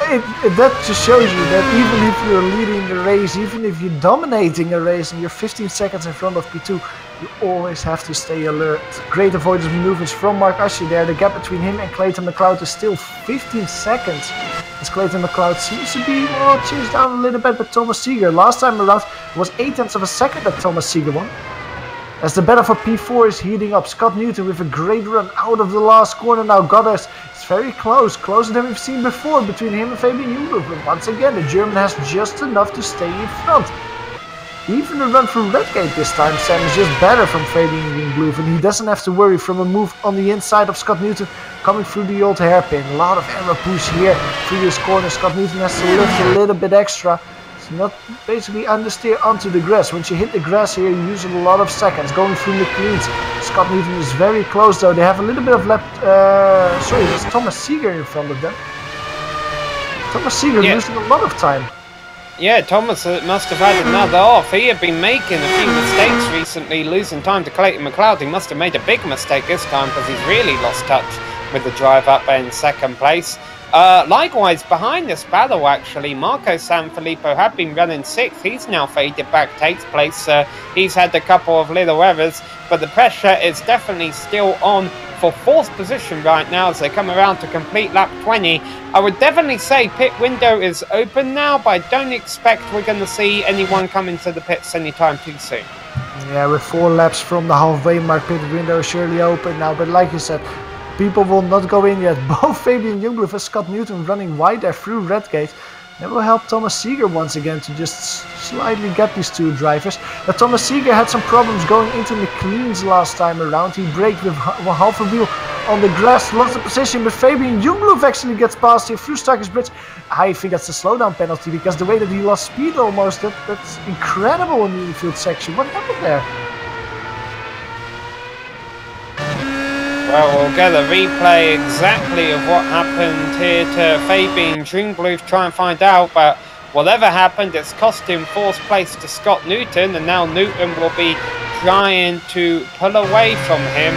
C: that just shows you that even if you're leading the race, even if you're dominating a race and you're 15 seconds in front of P2, you always have to stay alert. Great avoidance maneuvers from Mark Usher there. The gap between him and Clayton McLeod is still 15 seconds. As Clayton McLeod seems to be chased down a little bit by Thomas Seeger. Last time around it was 0.8 of a second that Thomas Seeger won. As the battle for P4 is heating up, Scott Newton with a great run out of the last corner now. Goddard, it's very close, closer than we've seen before between him and Fabian Jungluff. But once again, the German has just enough to stay in front. Even the run through Redgate this time, Sam, is just better from Fabian Jungluff, and he doesn't have to worry from a move on the inside of Scott Newton coming through the old hairpin. A lot of error push here through this corner. Scott Newton has to lift a little bit extra. Not basically understeer onto the grass. Once you hit the grass here, you use a lot of seconds going through McLean's. Scott Newton is very close though. They have a little bit of left. Sorry, there's Thomas Seeger in front of them. Thomas Seeger losing a lot of time.
B: Yeah, Thomas must have had another off. He had been making a few mistakes recently, losing time to Clayton McLeod. He must have made a big mistake this time because he's really lost touch with the drive up in second place. Likewise, behind this battle, actually, Marco Sanfilippo had been running 6th. He's now faded back, takes place. He's had a couple of little errors, but the pressure is definitely still on for 4th position right now as they come around to complete lap 20. I would definitely say pit window is open now, but I don't expect we're going to see anyone come into the pits anytime too soon.
C: Yeah, with 4 laps from the halfway mark, pit window is surely open now, but like you said, people will not go in yet. Both Fabian Jungluff and Scott Newton running wide there through Redgate. That will help Thomas Seeger once again to just slightly get these two drivers. But Thomas Seeger had some problems going into McLean's last time around. He braked with half a wheel on the grass, lost the position, but Fabian Jungluff actually gets past here through Starker's Bridge. I think that's a slowdown penalty because the way that he lost speed almost, that's incredible in the infield section. What happened there?
B: Well, we'll get a replay exactly of what happened here to Fabian Jungluff, try and find out, but whatever happened, it's cost him 4th place to Scott Newton, and now Newton will be trying to pull away from him.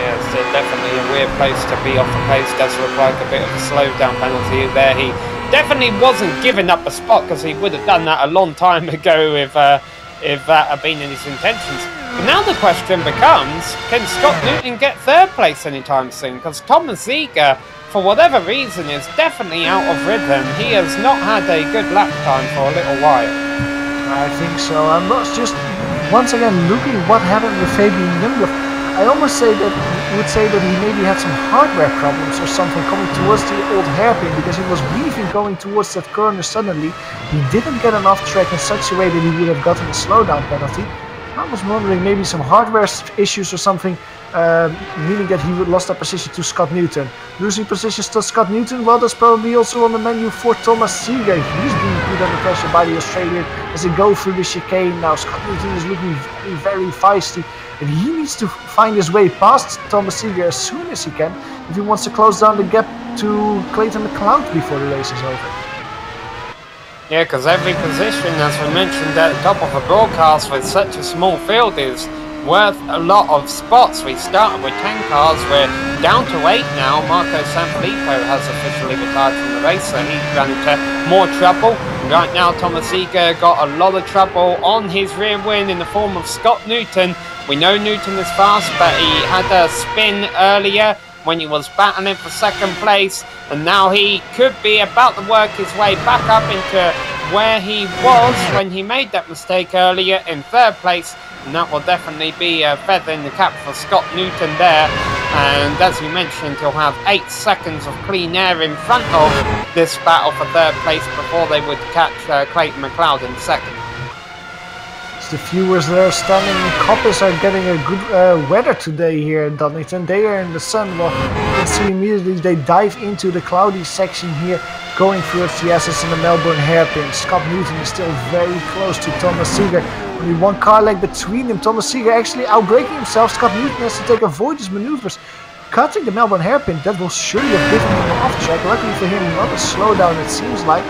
B: Yeah, it's definitely a weird place to be off the pace. Does look like a bit of a slowdown penalty there. He definitely wasn't giving up a spot because he would have done that a long time ago if that had been in his intentions. But now the question becomes, can Scott Newton get 3rd place anytime soon? Because Thomas Seeger, for whatever reason, is definitely out of rhythm. He has not had a good lap time for a little while.
C: I think so. I'm not just once again looking what happened with Fabian Jungluff. I almost would say that he maybe had some hardware problems or something coming towards the old hairpin because he was weaving going towards that corner suddenly. He didn't get enough track in such a way that he would have gotten a slowdown penalty. I was wondering maybe some hardware issues or something, meaning that he would lost that position to Scott Newton. Losing positions to Scott Newton, well, that's probably also on the menu for Thomas Seeger. He's being put under pressure by the Australian as they go through the chicane now. Scott Newton is looking very, very feisty. And he needs to find his way past Thomas Seeger as soon as he can if he wants to close down the gap to Clayton McLeod before the race is over.
B: Yeah, because every position, as we mentioned at the top of a broadcast with such a small field, is worth a lot of spots. We started with 10 cars, we're down to 8 now. Marco Sanfilippo has officially retired from the race, so he's run into more trouble. Right now, Thomas Seeger got a lot of trouble on his rear wing in the form of Scott Newton. We know Newton is fast, but he had a spin earlier when he was battling for 2nd place, and now he could be about to work his way back up into where he was when he made that mistake earlier in 3rd place, and that will definitely be a feather in the cap for Scott Newton there. And as you mentioned, he'll have 8 seconds of clean air in front of this battle for 3rd place before they would catch Clayton McLeod in 2nd.
C: The viewers that are standing in Coppice are getting a good weather today here in Donington. They are in the sun. Well, you can see immediately they dive into the cloudy section here, going through the S's and the Melbourne hairpin. Scott Newton is still very close to Thomas Seeger. Only one car length between them. Thomas Seeger actually outbraking himself. Scott Newton has to take avoidance maneuvers, cutting the Melbourne hairpin. That will surely have given him an off track. Luckily for him, not a slowdown it seems like.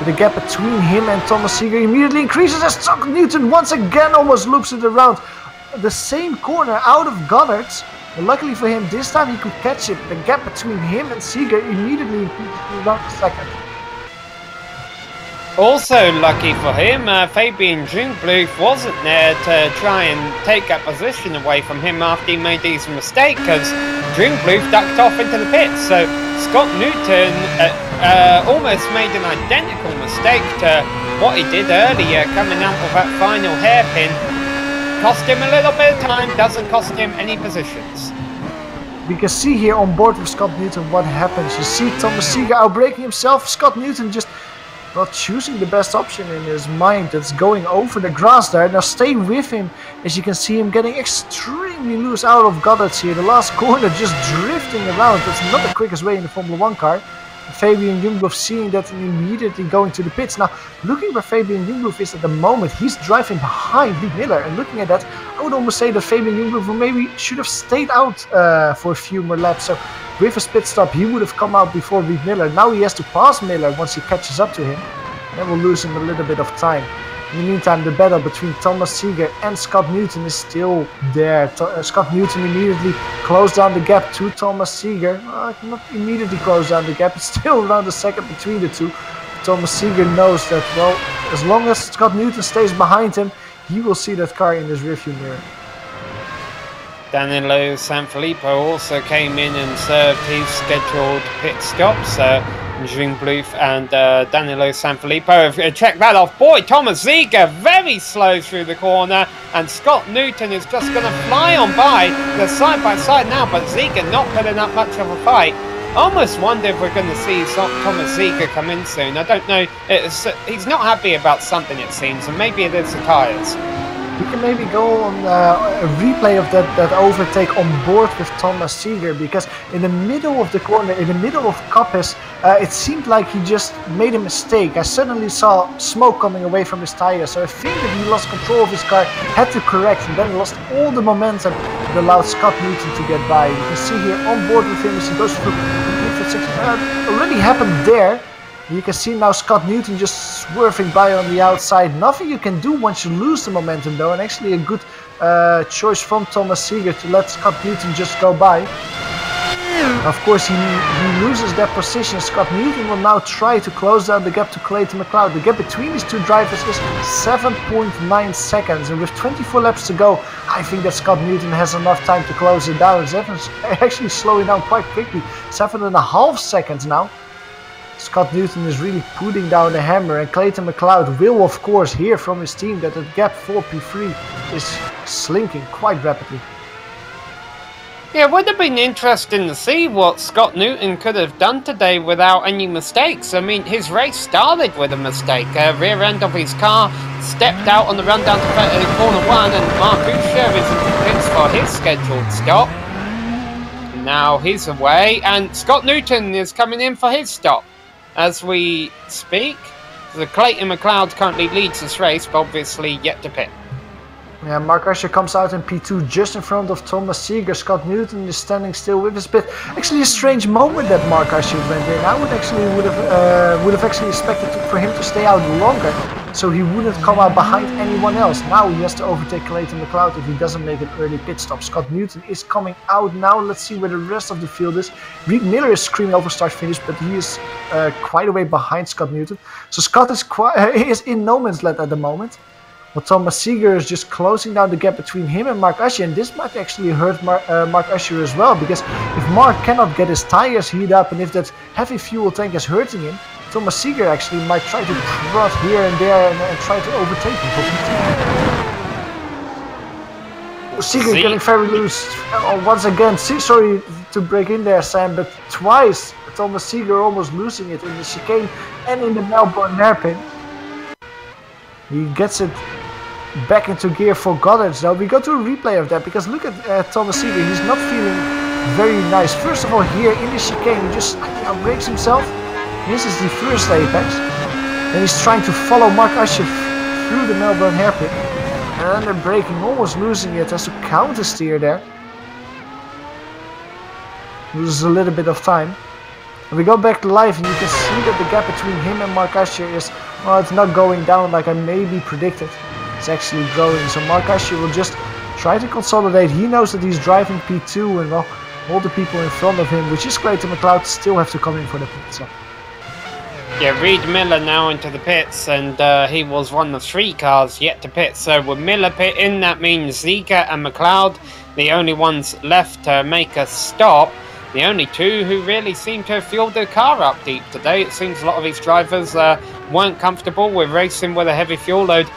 C: The gap between him and Thomas Seeger immediately increases as Scott Newton once again almost loops it around the same corner out of Goddard's. But luckily for him, this time he could catch it. The gap between him and Seeger immediately increases to around a second.
B: Also lucky for him, Fabian Jungbluth wasn't there to try and take that position away from him after he made his mistake, because Jungbluth ducked off into the pits. So Scott Newton almost made an identical mistake to what he did earlier, coming out of that final hairpin. Cost him a little bit of time, doesn't cost him any positions.
C: We can see here on board with Scott Newton what happens. You see Thomas Seeger outbraking himself. Scott Newton just not choosing the best option in his mind. That's going over the grass there. Now stay with him, as you can see him getting extremely loose out of Goddard's here. The last corner just drifting around. That's not the quickest way in the Formula 1 car. Fabian Jungbluth seeing that and immediately going to the pits. Now, looking where Fabian Jungbluth is at the moment, he's driving behind Rick Miller. And looking at that, I would almost say that Fabian Jungbluth maybe should have stayed out for a few more laps. So with his pit stop, he would have come out before Rick Miller. Now he has to pass Miller once he catches up to him. That will lose him a little bit of time. In the meantime, the battle between Thomas Seeger and Scott Newton is still there. Scott Newton immediately closed down the gap to Thomas Seeger. Not immediately closed down the gap, it's still around a second between the two. Thomas Seeger knows that, well, as long as Scott Newton stays behind him, he will see that car in his rearview mirror.
B: Danilo Sanfilippo also came in and served his scheduled pit stops. Jungbluth and Danilo Sanfilippo have checked that off. Boy, Thomas Seeger very slow through the corner, and Scott Newton is just going to fly on by. They're side by side now, but Seeger not putting up much of a fight. Almost wonder if we're going to see Thomas Seeger come in soon. I don't know. He's not happy about something, it seems, and maybe it is the tyres.
C: We can maybe go on a replay of that overtake on board with Thomas Seeger, because in the middle of the corner, in the middle of Coppice, it seemed like he just made a mistake. I suddenly saw smoke coming away from his tires, so I think that he lost control of his car, had to correct, and then lost all the momentum that allowed Scott Newton to get by. You can see here on board with him as he goes through already happened there. You can see now Scott Newton just swerving by on the outside. Nothing you can do once you lose the momentum though, and actually a good choice from Thomas Seeger to let Scott Newton just go by. Of course he loses that position. Scott Newton will now try to close down the gap to Clayton McLeod. The gap between these two drivers is 7.9 seconds, and with 24 laps to go, I think that Scott Newton has enough time to close it down. It's actually slowing down quite quickly, 7.5 seconds now. Scott Newton is really putting down the hammer, and Clayton McLeod will of course hear from his team that the gap for P3 is slinking quite rapidly.
B: Yeah, it would have been interesting to see what Scott Newton could have done today without any mistakes. I mean, his race started with a mistake. Rear end of his car stepped out on the run down to corner 1, and Mark Usher is in the pits for his scheduled stop. Now he's away, and Scott Newton is coming in for his stop. As we speak, the Clayton McLeod currently leads this race, but obviously yet to pit.
C: Yeah, Mark Usher comes out in P2 just in front of Thomas Seeger. Scott Newton is standing still with his pit. Actually a strange moment that Mark Usher went in. I would have actually expected for him to stay out longer, so he wouldn't come out behind anyone else. Now he has to overtake Clayton McLeod if he doesn't make an early pit stop. Scott Newton is coming out now. Let's see where the rest of the field is. Rick Miller is screaming over start finish, but he is quite a way behind Scott Newton. So Scott is in no man's land at the moment. Well, Thomas Seeger is just closing down the gap between him and Mark Usher, and this might actually hurt Mark Usher as well, because if Mark cannot get his tires heated up and if that heavy fuel tank is hurting him, Thomas Seeger actually might try to prod here and there and try to overtake him. Seeger getting very loose once again. Sorry to break in there, Sam, but twice Thomas Seeger almost losing it in the chicane and in the Melbourne hairpin. He gets it back into gear for Goddard. So we go to a replay of that because look at Thomas Seeger. He's not feeling very nice. First of all, here in the chicane, he just slightly outbrakes himself. This is the first apex. Then he's trying to follow Mark Usher through the Melbourne hairpin. And they're braking, almost losing it. Has to counter steer there. Loses a little bit of time. And we go back to live and you can see that the gap between him and Mark Usher is, well, it's not going down like I maybe predicted. It's actually growing. So Mark Usher will just try to consolidate. He knows that he's driving P2 and well, all the people in front of him, which is Clayton McLeod, still have to come in for the pit. So.
B: Yeah, Reid Miller now into the pits, and he was one of 3 cars yet to pit. So with Miller pitting, that means Ziegler and McLeod, the only ones left to make a stop. The only 2 who really seem to have fueled their car up deep today. It seems a lot of these drivers weren't comfortable with racing with a heavy fuel load.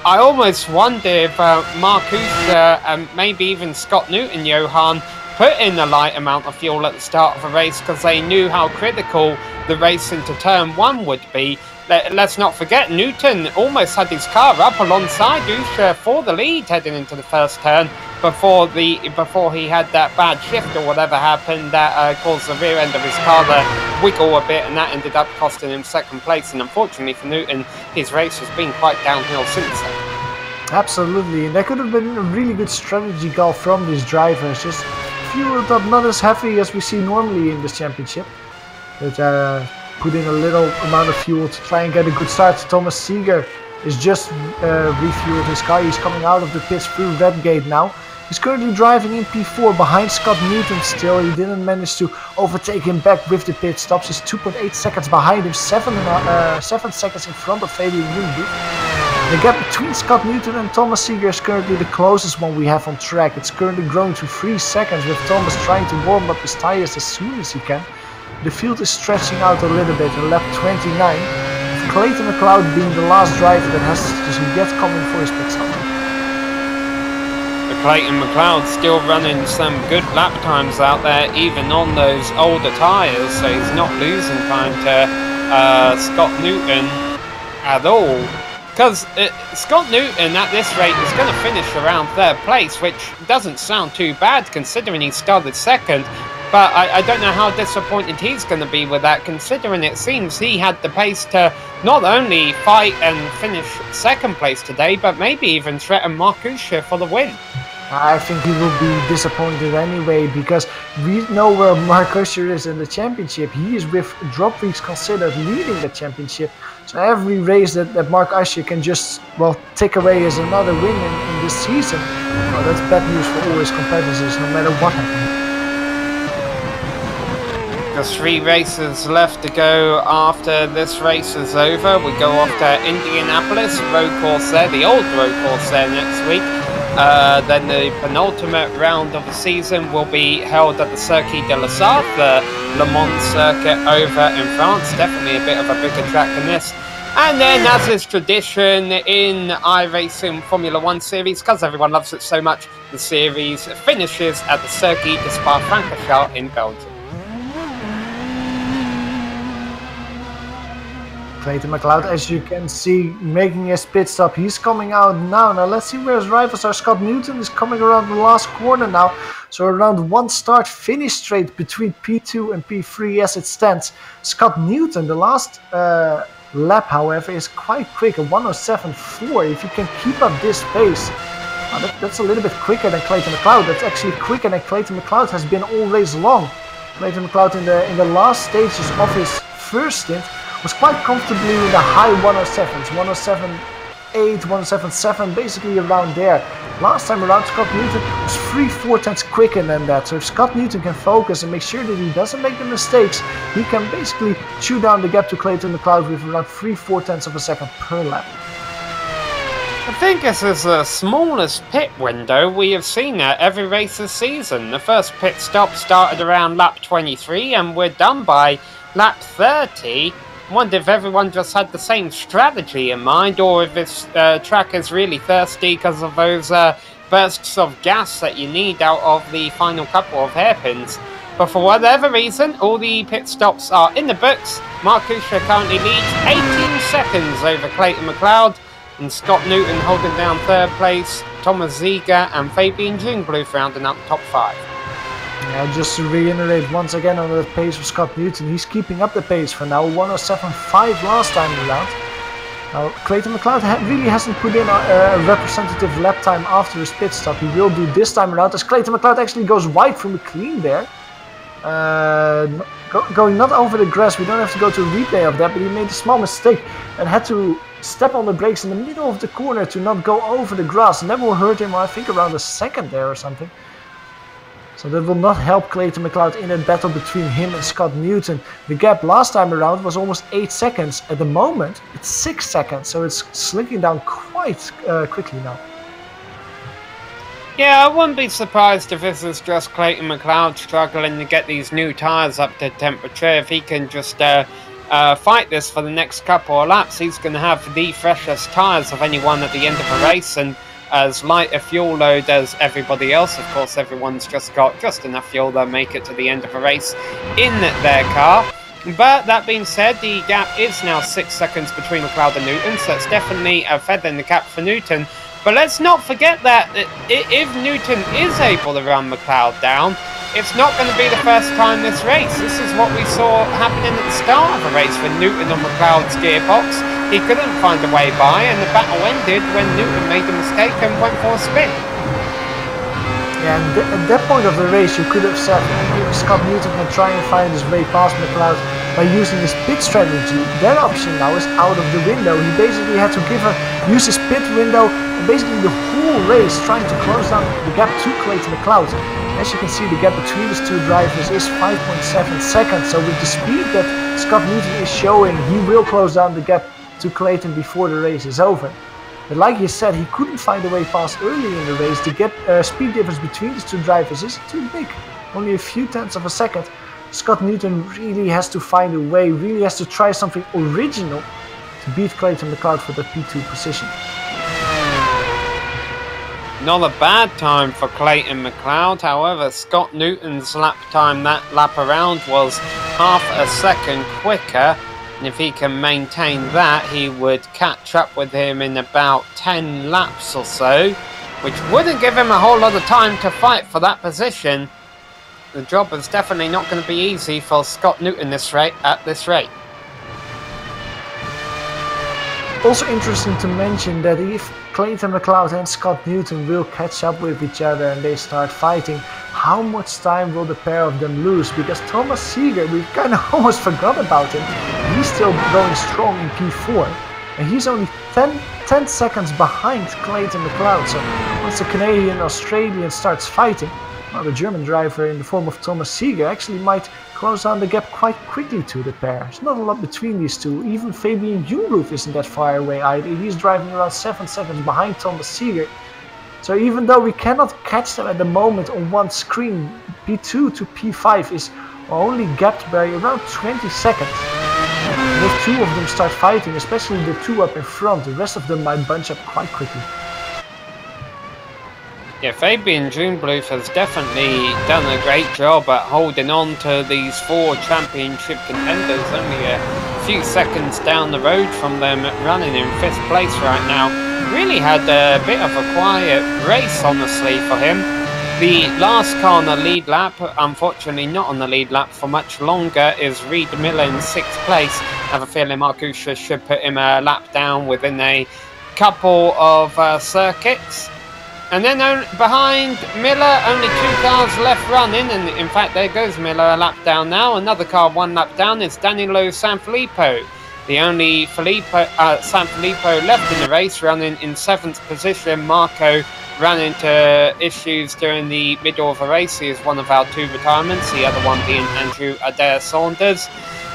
B: I almost wonder if Marcus and maybe even Scott Newton, Johan, put in a light amount of fuel at the start of a race because they knew how critical the race into turn 1 would be. Let's not forget, Newton almost had his car up alongside Usher for the lead heading into the first turn before he had that bad shift or whatever happened that caused the rear end of his car to wiggle a bit, and that ended up costing him 2nd place. And unfortunately for Newton, his race has been quite downhill since then.
C: Absolutely, and that could have been a really good strategy call from these drivers. Just fueled up not as heavy as we see normally in this championship, but put in a little amount of fuel to try and get a good start. Thomas Seeger is just refueled his car. He's coming out of the pits through Redgate now. He's currently driving in P4 behind Scott Newton still. He didn't manage to overtake him back with the pit stops. He's 2.8 seconds behind him, 7 seconds in front of Fabian Moonbrook. The gap between Scott Newton and Thomas Seeger is currently the closest one we have on track. It's currently growing to 3 seconds with Thomas trying to warm up his tires as soon as he can. The field is stretching out a little bit in lap 29. With Clayton McLeod being the last driver that has to get coming for his pit stop.
B: Clayton McLeod still running some good lap times out there, even on those older tyres, so he's not losing time to Scott Newton at all. Because Scott Newton at this rate is going to finish around 3rd place, which doesn't sound too bad considering he started 2nd. But I don't know how disappointed he's going to be with that, considering it seems he had the pace to not only fight and finish 2nd place today, but maybe even threaten Mark Usher for the win.
C: I think he will be disappointed anyway, because we know where Mark Usher is in the championship. He is, with drop weeks considered, leading the championship. So every race that Mark Usher can just, well, take away is another win in this season. Well, that's bad news for all his competitors, no matter what happens.
B: There's 3 races left to go after this race is over. We go off to Indianapolis, road course there, the old road course there next week. Then the penultimate round of the season will be held at the Circuit de la Sarthe, the Le Mans circuit over in France. Definitely a bit of a bigger track than this. And then, as is tradition in iRacing Formula 1 series, because everyone loves it so much, the series finishes at the Circuit de Spa-Francorchamps in Belgium.
C: Clayton McLeod, as you can see, making his pit stop. He's coming out now. Now let's see where his rivals are. Scott Newton is coming around the last corner now. So around 1 start finish straight between P2 and P3 as it stands. Scott Newton, the last lap, however, is quite quick, a 1:07.4. If you can keep up this pace, that's a little bit quicker than Clayton McLeod. That's actually quicker than Clayton McLeod has been all race long. Clayton McLeod in the last stages of his first stint was quite comfortably in the high 107s, 107.8, 107.7, basically around there. Last time around, Scott Newton was 3/4 tenths quicker than that. So if Scott Newton can focus and make sure that he doesn't make the mistakes, he can basically chew down the gap to Clayton McLeod with around 3/4 tenths of a second per lap.
B: I think this is the smallest pit window we have seen at every race this season. The first pit stop started around lap 23 and we're done by lap 30. I wonder if everyone just had the same strategy in mind, or if this track is really thirsty because of those bursts of gas that you need out of the final couple of hairpins. But for whatever reason, all the pit stops are in the books. Mark Usher currently leads 18 seconds over Clayton McLeod. and Scott Newton holding down 3rd place, Thomas Ziegler and Fabian Jungbluth rounding out the top 5.
C: Yeah, just to reiterate once again on the pace of Scott Newton, he's keeping up the pace for now, 107.5 last time around. Now, Clayton McLeod really hasn't put in a representative lap time after his pit stop. He will do this time around, as Clayton McLeod actually goes wide from McLean there. Going not over the grass, we don't have to go to a replay of that, but he made a small mistake and had to step on the brakes in the middle of the corner to not go over the grass, and that will hurt him, I think, around a second there or something. So that will not help Clayton McLeod in a battle between him and Scott Newton. The gap last time around was almost 8 seconds. At the moment, it's 6 seconds, so it's slinking down quite quickly now.
B: Yeah, I wouldn't be surprised if this is just Clayton McLeod struggling to get these new tyres up to temperature. If he can just fight this for the next couple of laps, he's going to have the freshest tyres of anyone at the end of a race, and as light a fuel load as everybody else. Of course, everyone's just got just enough fuel to make it to the end of a race in their car. But that being said, the gap is now 6 seconds between McLeod and Newton, so it's definitely a feather in the cap for Newton. But let's not forget that if Newton is able to run McLeod down, it's not going to be the first time this race. This is what we saw happening at the start of a race with Newton on McLeod's gearbox. He couldn't find a way by, and the battle ended when Newton made a mistake and went for a spin.
C: Yeah, and at that point of the race, you could have said Scott Newton can try and find his way past McLeod by using his pit strategy. That option now is out of the window. He basically had to use his pit window and basically the whole race trying to close down the gap to Clayton McLeod. As you can see, the gap between these two drivers is 5.7 seconds. So with the speed that Scott Newton is showing, he will close down the gap to Clayton before the race is over. But like you said, he couldn't find a way past early in the race. The gap, speed difference between these two drivers is too big, only a few tenths of a second. Scott Newton really has to find a way, really has to try something original to beat Clayton McLeod for the P2 position.
B: Not a bad time for Clayton McLeod. However, Scott Newton's lap time that lap around was half a second quicker. And if he can maintain that, he would catch up with him in about 10 laps or so, which wouldn't give him a whole lot of time to fight for that position. The job is definitely not going to be easy for Scott Newton at this rate.
C: Also interesting to mention that if Clayton McLeod and Scott Newton will catch up with each other and they start fighting, how much time will the pair of them lose? Because Thomas Ziegler, we kind of almost forgot about him. He's still going strong in P4, and he's only 10 seconds behind Clayton McLeod. So once the Canadian-Australian starts fighting, well, the German driver in the form of Thomas Ziegler actually might close down the gap quite quickly to the pair. There's not a lot between these two. Even Fabian Jungbluth isn't that far away either. He's driving around 7 seconds behind Thomas Ziegler. So even though we cannot catch them at the moment on one screen, P2 to P5 is only gapped by around 20 seconds. And if two of them start fighting, especially the two up in front, the rest of them might bunch up quite quickly.
B: Yeah, Fabian Jungbluth has definitely done a great job at holding on to these 4 championship contenders, only a few seconds down the road from them, running in 5th place right now. Really had a bit of a quiet race, honestly, for him. The last car on the lead lap, unfortunately not on the lead lap for much longer, is Reid Miller in 6th place. I have a feeling Marcusha should put him a lap down within a couple of circuits. And then behind Miller, only 2 cars left running, and in fact there goes Miller a lap down now. Another car 1 lap down is Danilo Sanfilippo. The only Sanfilippo left in the race, running in 7th position. Marco ran into issues during the middle of a race. He is one of our 2 retirements, the other one being Andrew Adair Saunders.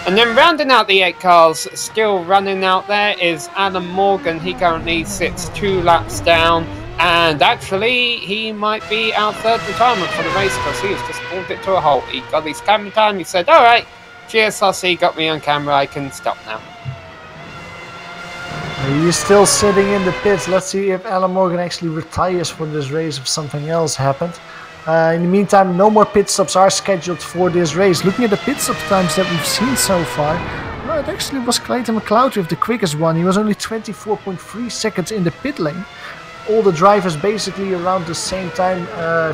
B: And then rounding out the 8 cars still running out there is Alan Morgan. He currently sits 2 laps down. And actually, he might be our 3rd retirement for the race because he has just pulled it to a halt. He got his camera time. He said, all right, GSRC got me on camera. I can stop now.
C: He's still sitting in the pits. Let's see if Alan Morgan actually retires for this race if something else happened. In the meantime, no more pit stops are scheduled for this race. Looking at the pit stop times that we've seen so far, well, it actually was Clayton McLeod with the quickest one. He was only 24.3 seconds in the pit lane. All the drivers basically around the same time,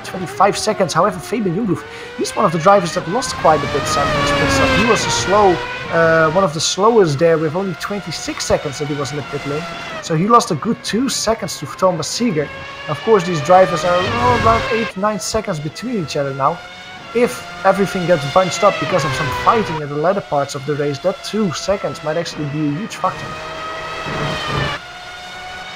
C: 25 seconds. However, Fabian Jungluff, he's one of the drivers that lost quite a bit in his pit stop. He was one of the slowest there with only 26 seconds that he was in the pit lane. So he lost a good 2 seconds to Thomas Seeger. Of course, these drivers are around 8-9 seconds between each other now. If everything gets bunched up because of some fighting at the latter parts of the race, that 2 seconds might actually be a huge factor.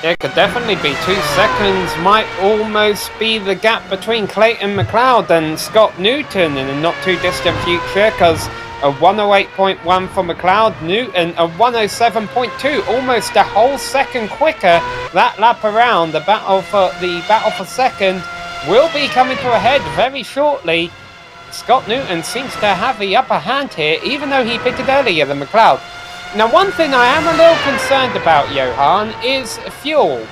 B: It could definitely be. 2 seconds might almost be the gap between Clayton McLeod and Scott Newton in a not too distant future, because a 108.1 for McLeod, Newton a 107.2, almost a whole second quicker that lap around. The battle for second will be coming to a head very shortly. Scott Newton seems to have the upper hand here, even though he pitted earlier than McLeod. Now, one thing I am a little concerned about, Johan, is fuel.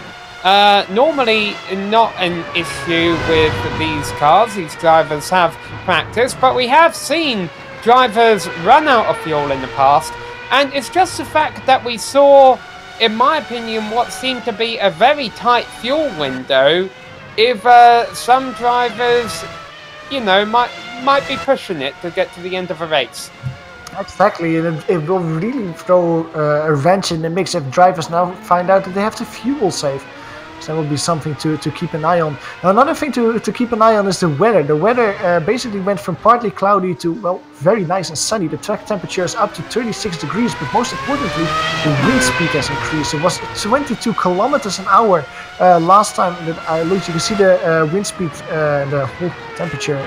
B: Normally not an issue with these cars. These drivers have practice, but we have seen drivers run out of fuel in the past, and it's just the fact that we saw, in my opinion, what seemed to be a very tight fuel window. If some drivers, you know, might be pushing it to get to the end of a race.
C: Exactly, and it will really throw a wrench in the mix if drivers now find out that they have to fuel save. So that will be something to keep an eye on. Now, another thing to keep an eye on is the weather. The weather basically went from partly cloudy to, well, very nice and sunny. The track temperature is up to 36 degrees, but most importantly, the wind speed has increased. It was 22 kilometers an hour last time that I looked. You can see the wind speed, the whole temperature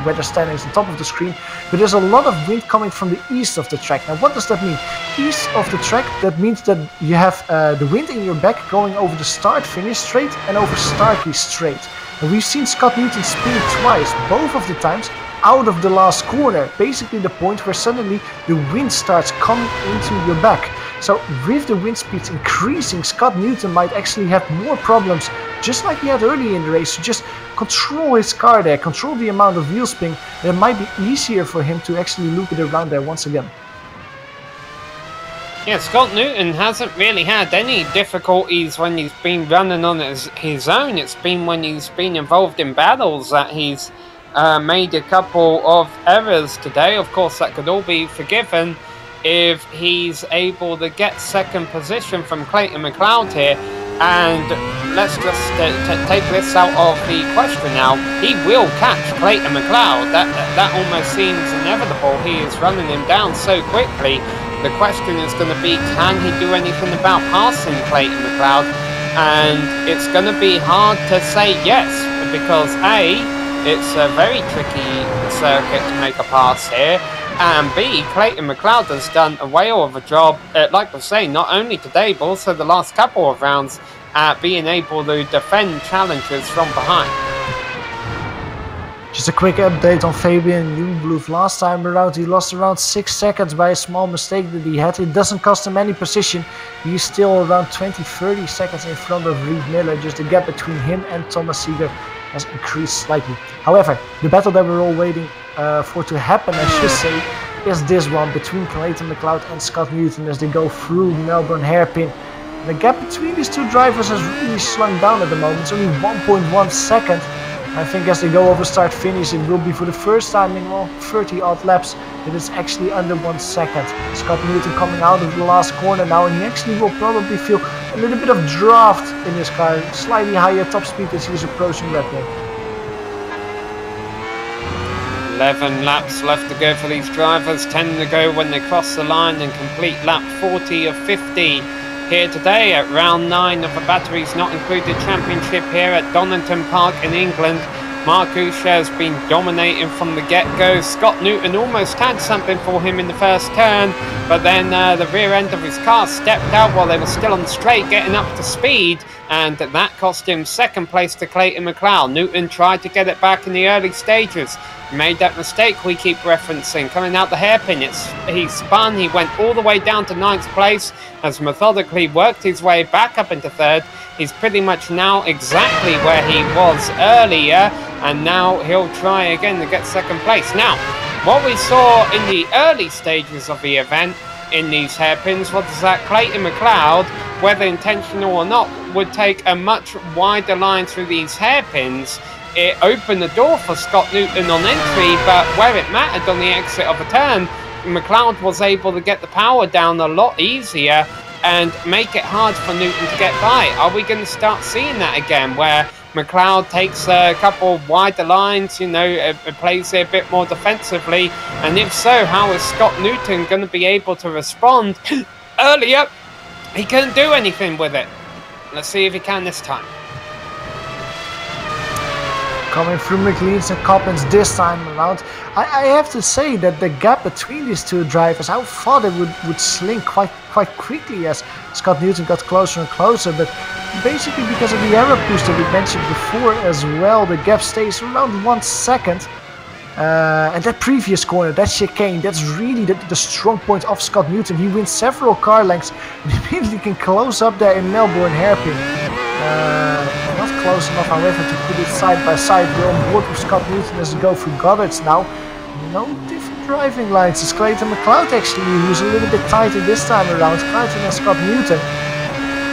C: weather standings on top of the screen, but there's a lot of wind coming from the east of the track. Now, what does that mean? East of the track, that means that you have the wind in your back going over the start-finish straight and over Starkey straight. And we've seen Scott Newton spin twice, both of the times out of the last corner, basically the point where suddenly the wind starts coming into your back. So with the wind speeds increasing, Scott Newton might actually have more problems, just like he had early in the race, to just control his car there, control the amount of wheel spin, and it might be easier for him to actually loop it around there once again.
B: Yeah, Scott Newton hasn't really had any difficulties when he's been running on his own. It's been when he's been involved in battles that he's made a couple of errors today. Of course, that could all be forgiven if he's able to get second position from Clayton McLeod here. And let's just take this out of the question now. He will catch Clayton McLeod. That almost seems inevitable. He is running him down so quickly. The question is going to be, can he do anything about passing Clayton McLeod? And it's going to be hard to say yes, because A, it's a very tricky circuit to make a pass here, and B, Clayton McLeod has done a whale of a job, like I was saying, not only today, but also the last couple of rounds, at being able to defend challenges from behind.
C: Just a quick update on Fabian Jungluff. Last time around he lost around 6 seconds by a small mistake that he had. It doesn't cost him any position. He's still around 20-30 seconds in front of Reed Miller. Just the gap between him and Thomas Seeger has increased slightly. However, the battle that we're all waiting for to happen, I should say, is this one between Clayton McLeod and Scott Newton as they go through Melbourne hairpin. The gap between these two drivers has really slung down at the moment. It's only 1.1 second. I think as they go over start finish, it will be for the first time in 30 odd laps that it's actually under 1 second. Scott Newton coming out of the last corner now, and he actually will probably feel a little bit of draft in his car, slightly higher top speed as he's approaching lap game.
B: 11 laps left to go for these drivers, 10 to go when they cross the line and complete lap 40 of 50 here today at round 9 of the Batteries Not Included Championship here at Donington Park in England. Mark Usher has been dominating from the get-go. Scott Newton almost had something for him in the first turn, but then the rear end of his car stepped out while they were still on the straight, getting up to speed, and that cost him second place to Clayton McLeod. Newton tried to get it back in the early stages. He made that mistake we keep referencing. Coming out the hairpin, he spun, he went all the way down to 9th place, has methodically worked his way back up into 3rd. He's pretty much now exactly where he was earlier, and now he'll try again to get second place. Now, what we saw in the early stages of the event in these hairpins was that Clayton McLeod, whether intentional or not, would take a much wider line through these hairpins. It opened the door for Scott Newton on entry, but where it mattered on the exit of a turn, McLeod was able to get the power down a lot easier and make it hard for Newton to get by. Are we going to start seeing that again, where McLeod takes a couple wider lines, you know, plays it a bit more defensively? And if so, how is Scott Newton going to be able to respond? Earlier, he couldn't do anything with it. Let's see if he can this time.
C: Coming through McLeod's and Coppins this time around. I have to say that the gap between these two drivers, I thought it would slink quite quickly as Scott Newton got closer and closer, but basically because of the error boost that we mentioned before as well, the gap stays around 1 second. And that previous corner, that chicane, that's really the strong point of Scott Newton. He wins several car lengths and immediately can close up there in Melbourne hairpin. Not close enough, however, to put it side by side. We're on board with Scott Newton as we go through Goddard's now. No different driving lines. It's Clayton McLeod actually who's a little bit tighter this time around. Clayton and Scott Newton.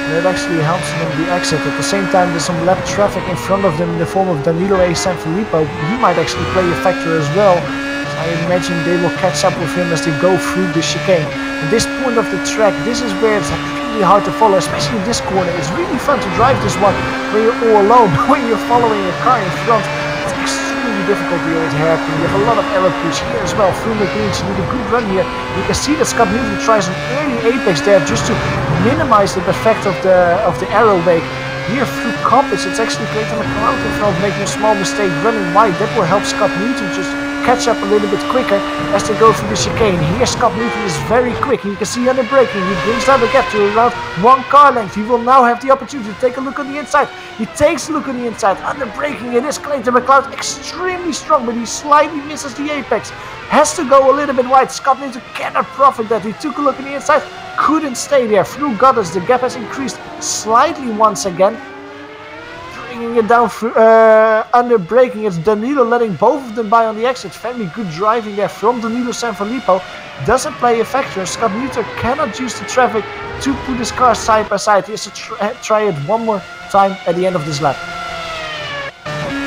C: That actually helps them in the exit. At the same time, there's some lap traffic in front of them in the form of Danilo A. Sanfilippo. He might actually play a factor as well. So I imagine they will catch up with him as they go through the chicane. At this point of the track, this is where it's really hard to follow, especially in this corner. It's really fun to drive this one when you're all alone, but when you're following a car in front, it's extremely difficult, the old hairpin. You have a lot of error push here as well. Through McLeod, you need a good run here. You can see that Scott Newton tries an early apex there just to minimize the effect of the aero wake. Here through Coppins, it's actually Clayton McLeod in front, making a small mistake running wide. That will help Scott Newton just catch up a little bit quicker as they go through the chicane. Here Scott Newton is very quick. You can see under braking, he brings down the gap to around 1 car length. He will now have the opportunity to take a look on the inside. He takes a look on the inside. Under braking, it is Clayton McLeod, extremely strong, but he slightly misses the apex. Has to go a little bit wide. Scott Newton cannot profit that. He took a look on the inside, couldn't stay there. Through Goddard's, the gap has increased slightly once again. Bringing it down through, under braking, it's Danilo letting both of them by on the exit. Very good driving there from Danilo Sanfilippo. Doesn't play a factor. Scott Newton cannot use the traffic to put his car side by side. He has to try it one more time at the end of this lap.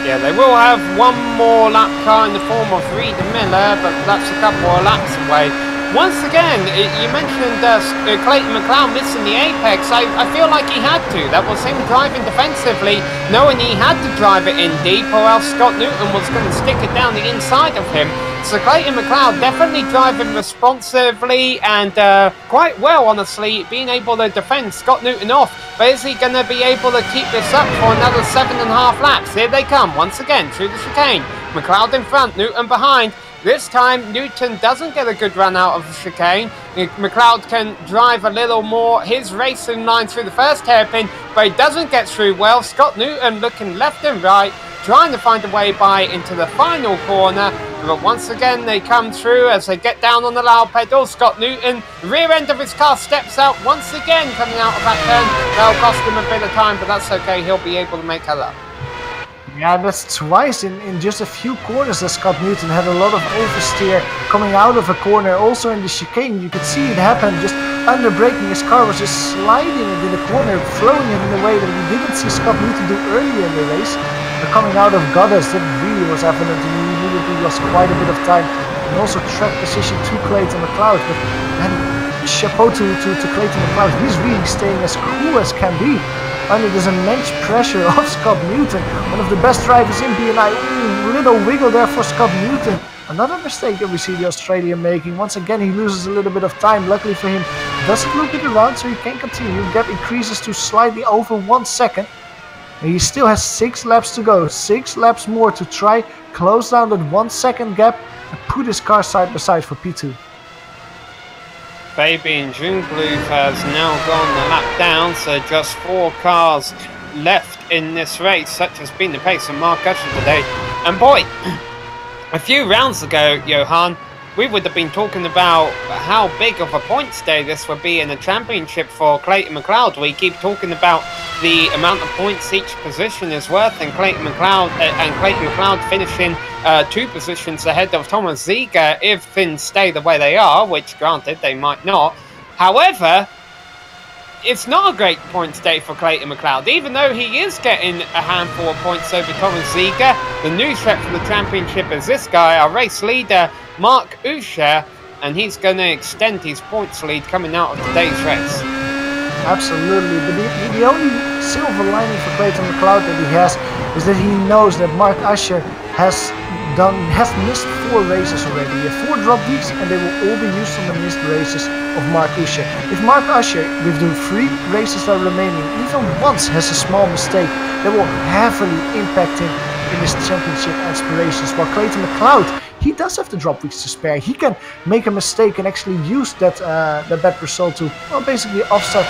B: Yeah, they will have one more lap car in the form of Reed Miller, but that's a couple of laps away. Once again, you mentioned Clayton McLeod missing the apex. I feel like he had to. That was him driving defensively, knowing he had to drive it in deep, or else Scott Newton was going to stick it down the inside of him. So Clayton McLeod definitely driving responsively and quite well, honestly, being able to defend Scott Newton off. But is he going to be able to keep this up for another 7.5 laps? Here they come once again through the chicane. McLeod in front, Newton behind. This time, Newton doesn't get a good run out of the chicane. McLeod can drive a little more his racing line through the first hairpin, but he doesn't get through well. Scott Newton looking left and right, trying to find a way by into the final corner. But once again, they come through as they get down on the loud pedal. Scott Newton, rear end of his car steps out once again, coming out of that turn. That'll cost him a bit of time, but that's okay. He'll be able to make her up.
C: Yeah, that's twice in just a few corners that Scott Newton had a lot of oversteer coming out of a corner. Also in the chicane, you could see it happen. Just under braking, his car was just sliding into the corner, throwing it in a way that we didn't see Scott Newton do earlier in the race. But coming out of Goddard's, that really was evident, and he immediately lost quite a bit of time. And also track position to Clayton McLeod. But man, chapeau to Clayton McLeod. He's really staying as cool as can be under this immense pressure of Scott Newton, one of the best drivers in BNI. Little wiggle there for Scott Newton. Another mistake that we see the Australian making. Once again, he loses a little bit of time. Luckily for him, doesn't loop it around, so he can continue. Gap increases to slightly over 1 second. And he still has 6 laps to go. 6 laps more to try close down that 1 second gap and put his car side by side for P2.
B: Fabian Jungblue has now gone the lap down, so just 4 cars left in this race. Such has been the pace of Mark Usher today. And boy, a few rounds ago, Johan, we would have been talking about how big of a points day this would be in the championship for Clayton McLeod. We keep talking about the amount of points each position is worth, and Clayton McLeod finishing 2 positions ahead of Thomas Ziege if things stay the way they are, which granted they might not. However, it's not a great points day for Clayton McLeod. Even though he is getting a handful of points over Thomas Ziege, the new threat for the championship is this guy, our race leader, Mark Usher, and he's going to extend his points lead coming out of today's race.
C: Absolutely, but the only silver lining for Clayton McLeod that he has is that he knows that Mark Usher has missed 4 races already. He had 4 drop weeks and they will all be used on the missed races of Mark Usher. If Mark Usher, with the 3 races that are remaining, even once has a small mistake, that will heavily impact him in his championship aspirations. While Clayton McLeod, he does have the drop weeks to spare. He can make a mistake and actually use that bad result to, well, basically offset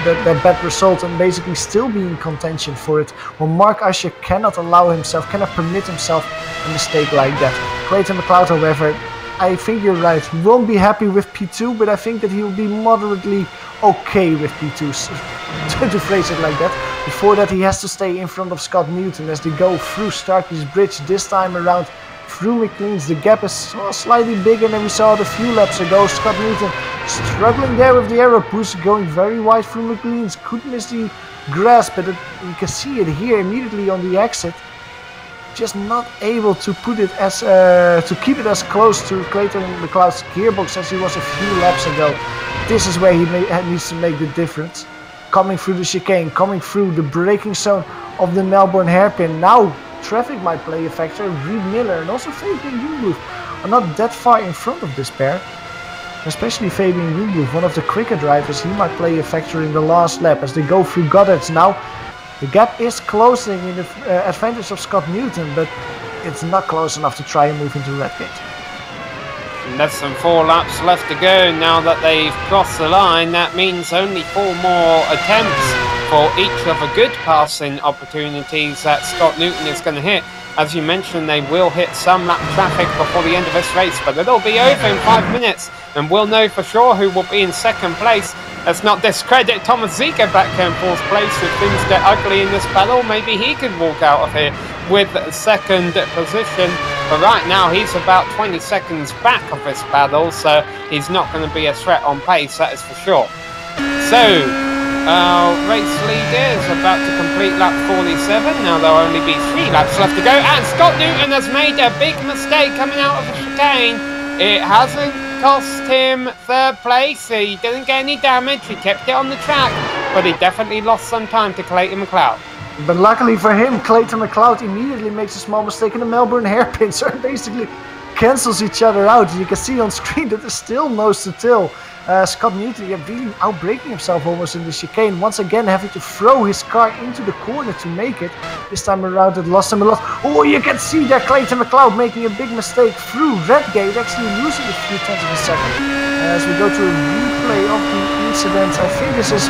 C: that bad result and basically still be in contention for it. Well, Mark Usher cannot permit himself a mistake like that. Clayton McLeod, however, I think you're right, he won't be happy with P2, but I think that he will be moderately okay with P2, to phrase it like that. Before that, he has to stay in front of Scott Newton as they go through Starkey's Bridge this time around. Through McLean's, the gap is slightly bigger than we saw it a few laps ago. Scott Newton struggling there with the aero boost, going very wide through McLean's. Could miss the grass, but you can see it here immediately on the exit. Just not able to put it as to keep it as close to Clayton McLeod's gearbox as he was a few laps ago. This is where he needs to make the difference. Coming through the chicane, coming through the braking zone of the Melbourne hairpin. Now traffic might play a factor. Reed Miller and also Fabian Jungbloed are not that far in front of this pair. Especially Fabian Jungbloed, one of the quicker drivers, he might play a factor in the last lap as they go through Goddard's now. The gap is closing in the advantage of Scott Newton, but it's not close enough to try and move into Redgate.
B: Less than 4 laps left to go now that they've crossed the line. That means only 4 more attempts for each of the good passing opportunities that Scott Newton is going to hit. As you mentioned, they will hit some lap traffic before the end of this race, but it'll be over in 5 minutes and we'll know for sure who will be in second place. Let's not discredit Thomas Ziege back in 4th place. If things get ugly in this battle, maybe he could walk out of here with second position. But right now, he's about 20 seconds back of this battle, so he's not going to be a threat on pace, that is for sure. So, our race leader is about to complete lap 47. Now there'll only be 3 laps left to go, and Scott Newton has made a big mistake coming out of the chicane. It hasn't cost him 3rd place. He didn't get any damage. He kept it on the track, but he definitely lost some time to Clayton McLeod.
C: But luckily for him, Clayton McLeod immediately makes a small mistake in the Melbourne hairpin, so it basically cancels each other out. You can see on screen that there's still nose to tail. Scott Newton really outbraking himself almost in the chicane, once again having to throw his car into the corner to make it. This time around it lost him a lot. Oh, you can see there Clayton McLeod making a big mistake through Redgate, actually losing a few tenths of a second. As we go to a replay of the incident, I think this is...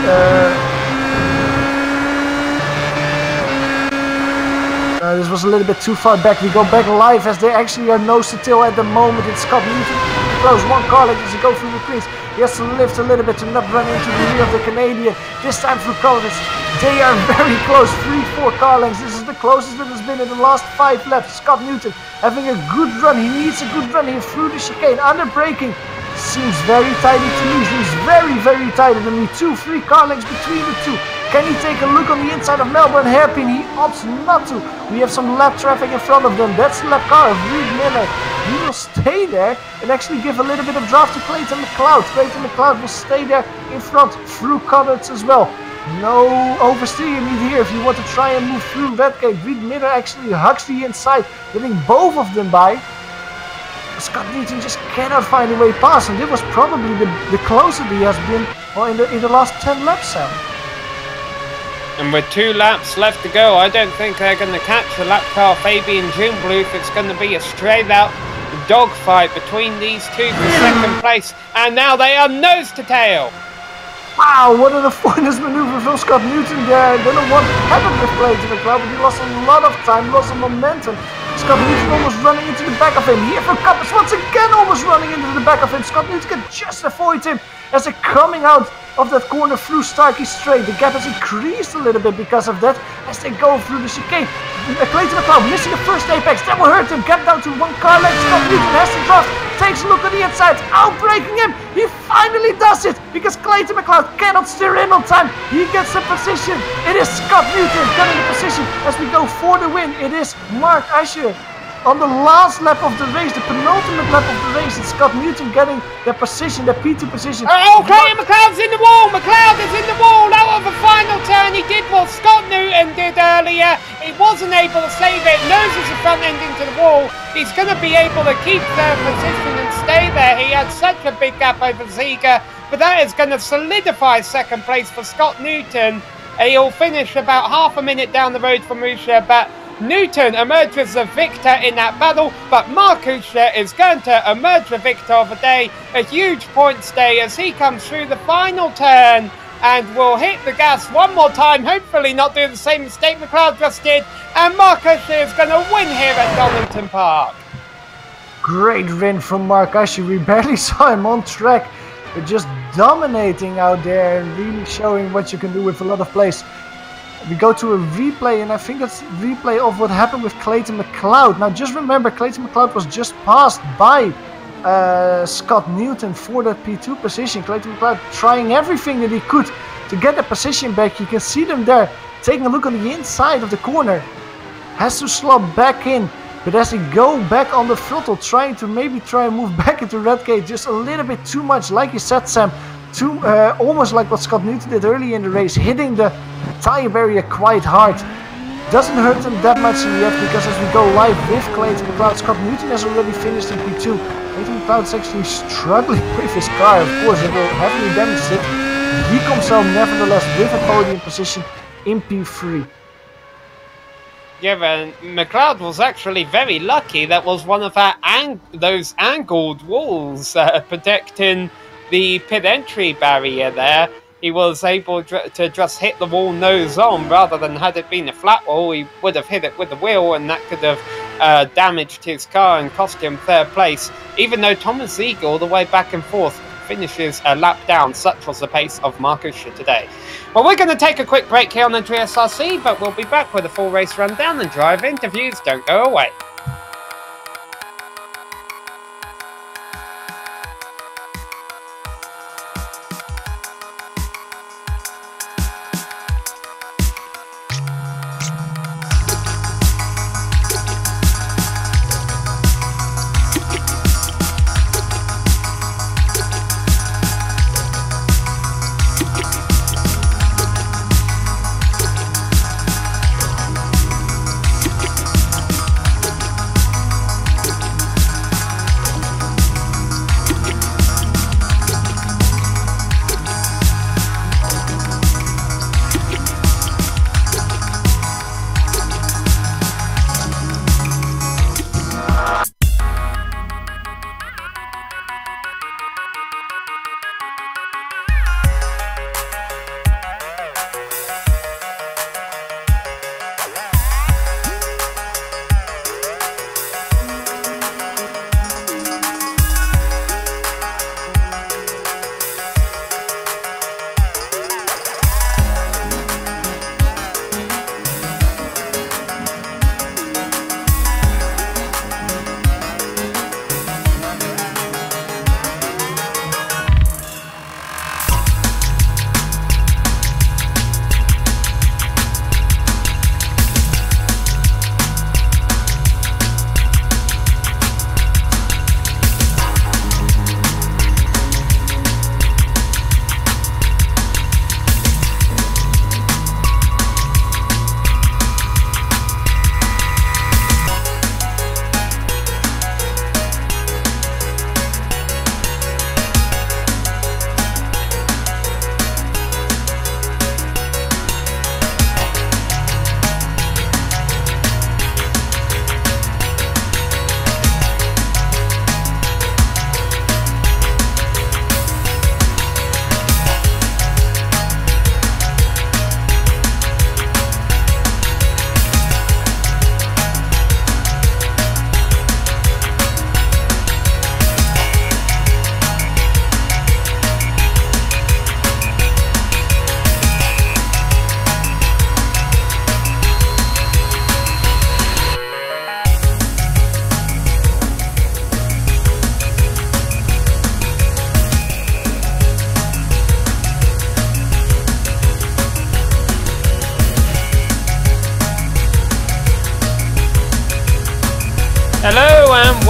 C: this was a little bit too far back. We go back live as they actually are nose to tail at the moment. It's Scott Newton. Close one car length as he goes through the crease. He has to lift a little bit to not run into the rear of the Canadian. This time through Collins. They are very close. 3-4 car lengths. This is the closest that has been in the last 5 laps. Scott Newton having a good run. He needs a good run here through the chicane. Under braking. Seems very tidy to me. He's very, very tight. And only 2-3 car lengths between the two. Can he take a look on the inside of Melbourne hairpin? He opts not to. We have some lap traffic in front of them. That's the lap car of Reed Miller. He will stay there and actually give a little bit of draft to Clayton McLeod. Clayton McLeod will stay there in front through Connors as well. No oversteer need here if you want to try and move through Redgate. Reed Miller actually hugs the inside, getting both of them by. Scott Newton just cannot find a way past, and this was probably the closest he has been in the last 10 laps, Sam.
B: And with 2 laps left to go, I don't think they're going to catch the lap car Fabian Jungbloed. It's going to be a straight out dogfight between these two for second place. And now they are nose to tail.
C: Wow, what an avoidance maneuver from Scott Newton there. I don't know what happened with Clayton McLeod, but he lost a lot of time, lost some momentum. Scott Newton almost running into the back of him. Here for Cuppers once again almost running into the back of him. Scott Newton can just avoid him as they're coming out of that corner through Starkey Straight. The gap has increased a little bit because of that as they go through the chicane. Clayton McLeod missing the first apex, that will hurt him. Get down to one car length. Scott Newton has to draft, takes a look at the inside, outbraking him. He finally does it because Clayton McLeod cannot steer in on time. He gets the position. It is Scott Newton getting the position as we go for the win. It is Mark Asher. On the last lap of the race, the penultimate lap of the race, it's Scott Newton getting the position, the P2 position.
B: Oh, Clayton McLeod's in the wall! McLeod is in the wall! Out of the final turn, he did what Scott Newton did earlier. He wasn't able to save it, noses the front end into the wall. He's going to be able to keep their position and stay there. He had such a big gap over Ziga, but that is going to solidify second place for Scott Newton. He'll finish about half a minute down the road from Usher, but Newton emerges the victor in that battle, but Mark Usher is going to emerge the victor of the day. A huge points day as he comes through the final turn and will hit the gas one more time, hopefully not do the same mistake McLeod just did, and Mark Usher is going to win here at Donington Park.
C: Great win from Mark Usher. We barely saw him on track, but just dominating out there and really showing what you can do with a lot of plays. We go to a replay, and I think that's a replay of what happened with Clayton McLeod. Now just remember, Clayton McLeod was just passed by Scott Newton for that P2 position. Clayton McLeod trying everything that he could to get the position back. You can see them there taking a look on the inside of the corner. Has to slot back in, but as he go back on the throttle, trying to maybe try and move back into red gate just a little bit too much, like you said, Sam. Almost like what Scott Newton did early in the race, hitting the tire barrier quite hard. Doesn't hurt him that much in the end, because as we go live with Clayton McLeod, Scott Newton has already finished in P2. Clayton McLeod's actually struggling with his car, of course, it will heavily damage it. He comes home nevertheless with a podium position in P3.
B: Yeah, and McLeod was actually very lucky. That was one of those angled walls protecting the pit entry barrier there. He was able to just hit the wall nose on, rather than had it been a flat wall, he would have hit it with the wheel, and that could have damaged his car and cost him third place. Even though Thomas Ziegler, all the way back and forth, finishes a lap down, such was the pace of Marcus today. Well, we're going to take a quick break here on the GSRC, but we'll be back with a full race rundown and driver interviews. Don't go away.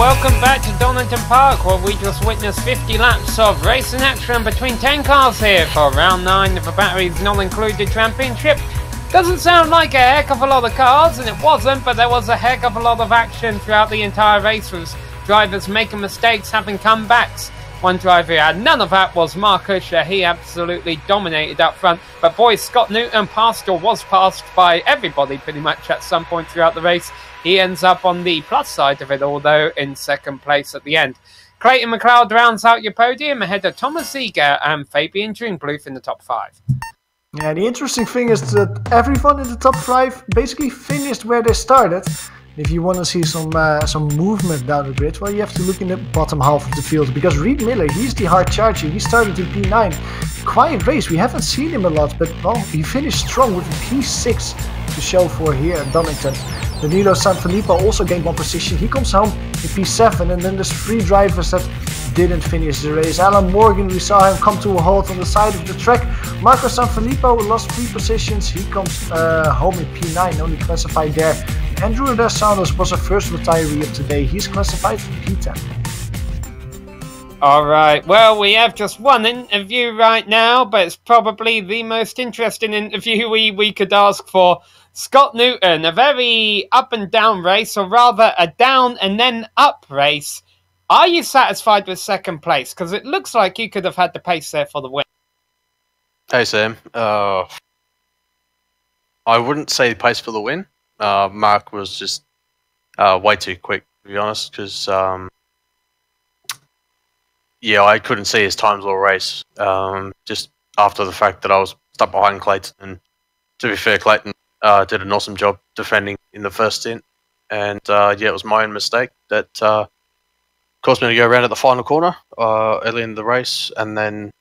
B: welcome back to Donington Park, where we just witnessed 50 laps of racing action between 10 cars here for round 9 of the Batteries Non-Included Championship. Doesn't sound like a heck of a lot of cars, and it wasn't, but there was a heck of a lot of action throughout the entire race, with drivers making mistakes, having comebacks. One driver who had none of that was Mark Usher. He absolutely dominated up front. But boys, Scott Newton passed or was passed by everybody pretty much at some point throughout the race. He ends up on the plus side of it, although in second place at the end. Clayton McLeod rounds out your podium ahead of Thomas Ziegler and Fabian Dringbluth in the top 5.
C: Yeah, the interesting thing is that everyone in the top 5 basically finished where they started. If you want to see some movement down the grid, well, you have to look in the bottom half of the field, because Reed Miller, he's the hard charger. He started in P9. Quiet race, we haven't seen him a lot, but well, he finished strong with a P6 to show for here at Donington. Danilo Sanfilippo also gained 1 position. He comes home in P7, and then there's 3 drivers that didn't finish the race. Alan Morgan, we saw him come to a halt on the side of the track. Marco Sanfilippo lost 3 positions. He comes home in P9, only classified there. Andrew Dos Santos was a first retiree of today. He's classified for P10.
B: Alright, well, we have just one interview right now, but it's probably the most interesting interview we could ask for. Scott Newton, a very up and down race, or rather a down and then up race. Are you satisfied with second place? Because it looks like you could have had the pace there for the win.
E: Hey Sam, I wouldn't say pace for the win. Mark was just way too quick, to be honest, because yeah, I couldn't see his times all race. Just after the fact that I was stuck behind Clayton, and to be fair, Clayton did an awesome job defending in the first stint, and yeah, it was my own mistake that caused me to go around at the final corner early in the race, and then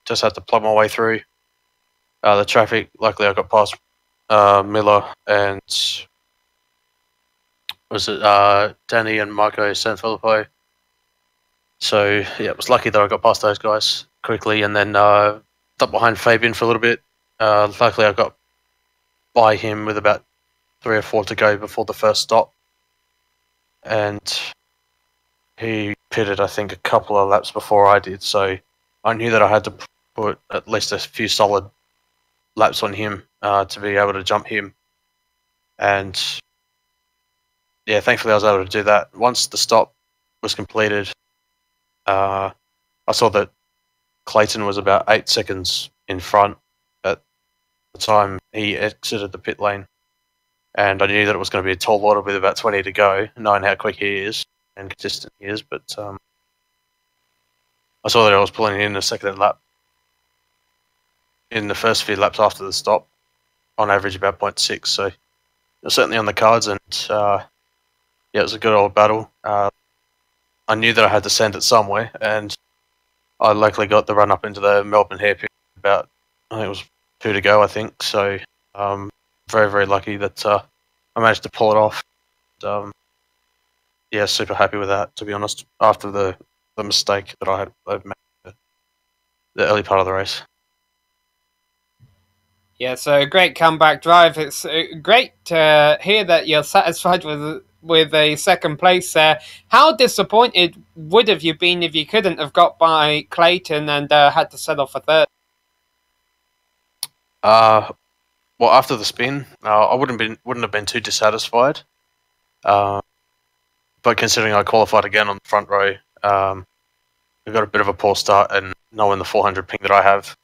E: just had to plug my way through the traffic. Luckily, I got past Miller and was it Danny and Marco Sanfilippo. So yeah, it was lucky that I got past those guys quickly, and then stuck behind Fabian for a little bit. Luckily, I got by him with about 3 or 4 to go before the first stop, and he pitted, I think, a couple of laps before I did. So I knew that I had to put at least a few solid laps on him to be able to jump him. And yeah, thankfully I was able to do that. Once the stop was completed, I saw that Clayton was about 8 seconds in front at the time he exited the pit lane. And I knew that it was going to be a tall order with about 20 to go, knowing how quick he is and consistent he is. But I saw that I was pulling in the second lap in the first few laps after the stop, on average about 0.6. So it was certainly on the cards, and yeah, it was a good old battle. I knew that I had to send it somewhere, and I luckily got the run up into the Melbourne hairpin about, I think it was 2 to go, I think. So very, very lucky that I managed to pull it off. Yeah, super happy with that, to be honest, after the mistake that I had made the early part of the race.
B: Yeah, so great comeback drive. It's great to hear that you're satisfied with a second place there. How disappointed would have you been if you couldn't have got by Clayton and had to settle for third?
E: Well, after the spin, I wouldn't have been too dissatisfied. But considering I qualified again on the front row, I got a bit of a poor start, and knowing the 400 ping that I have,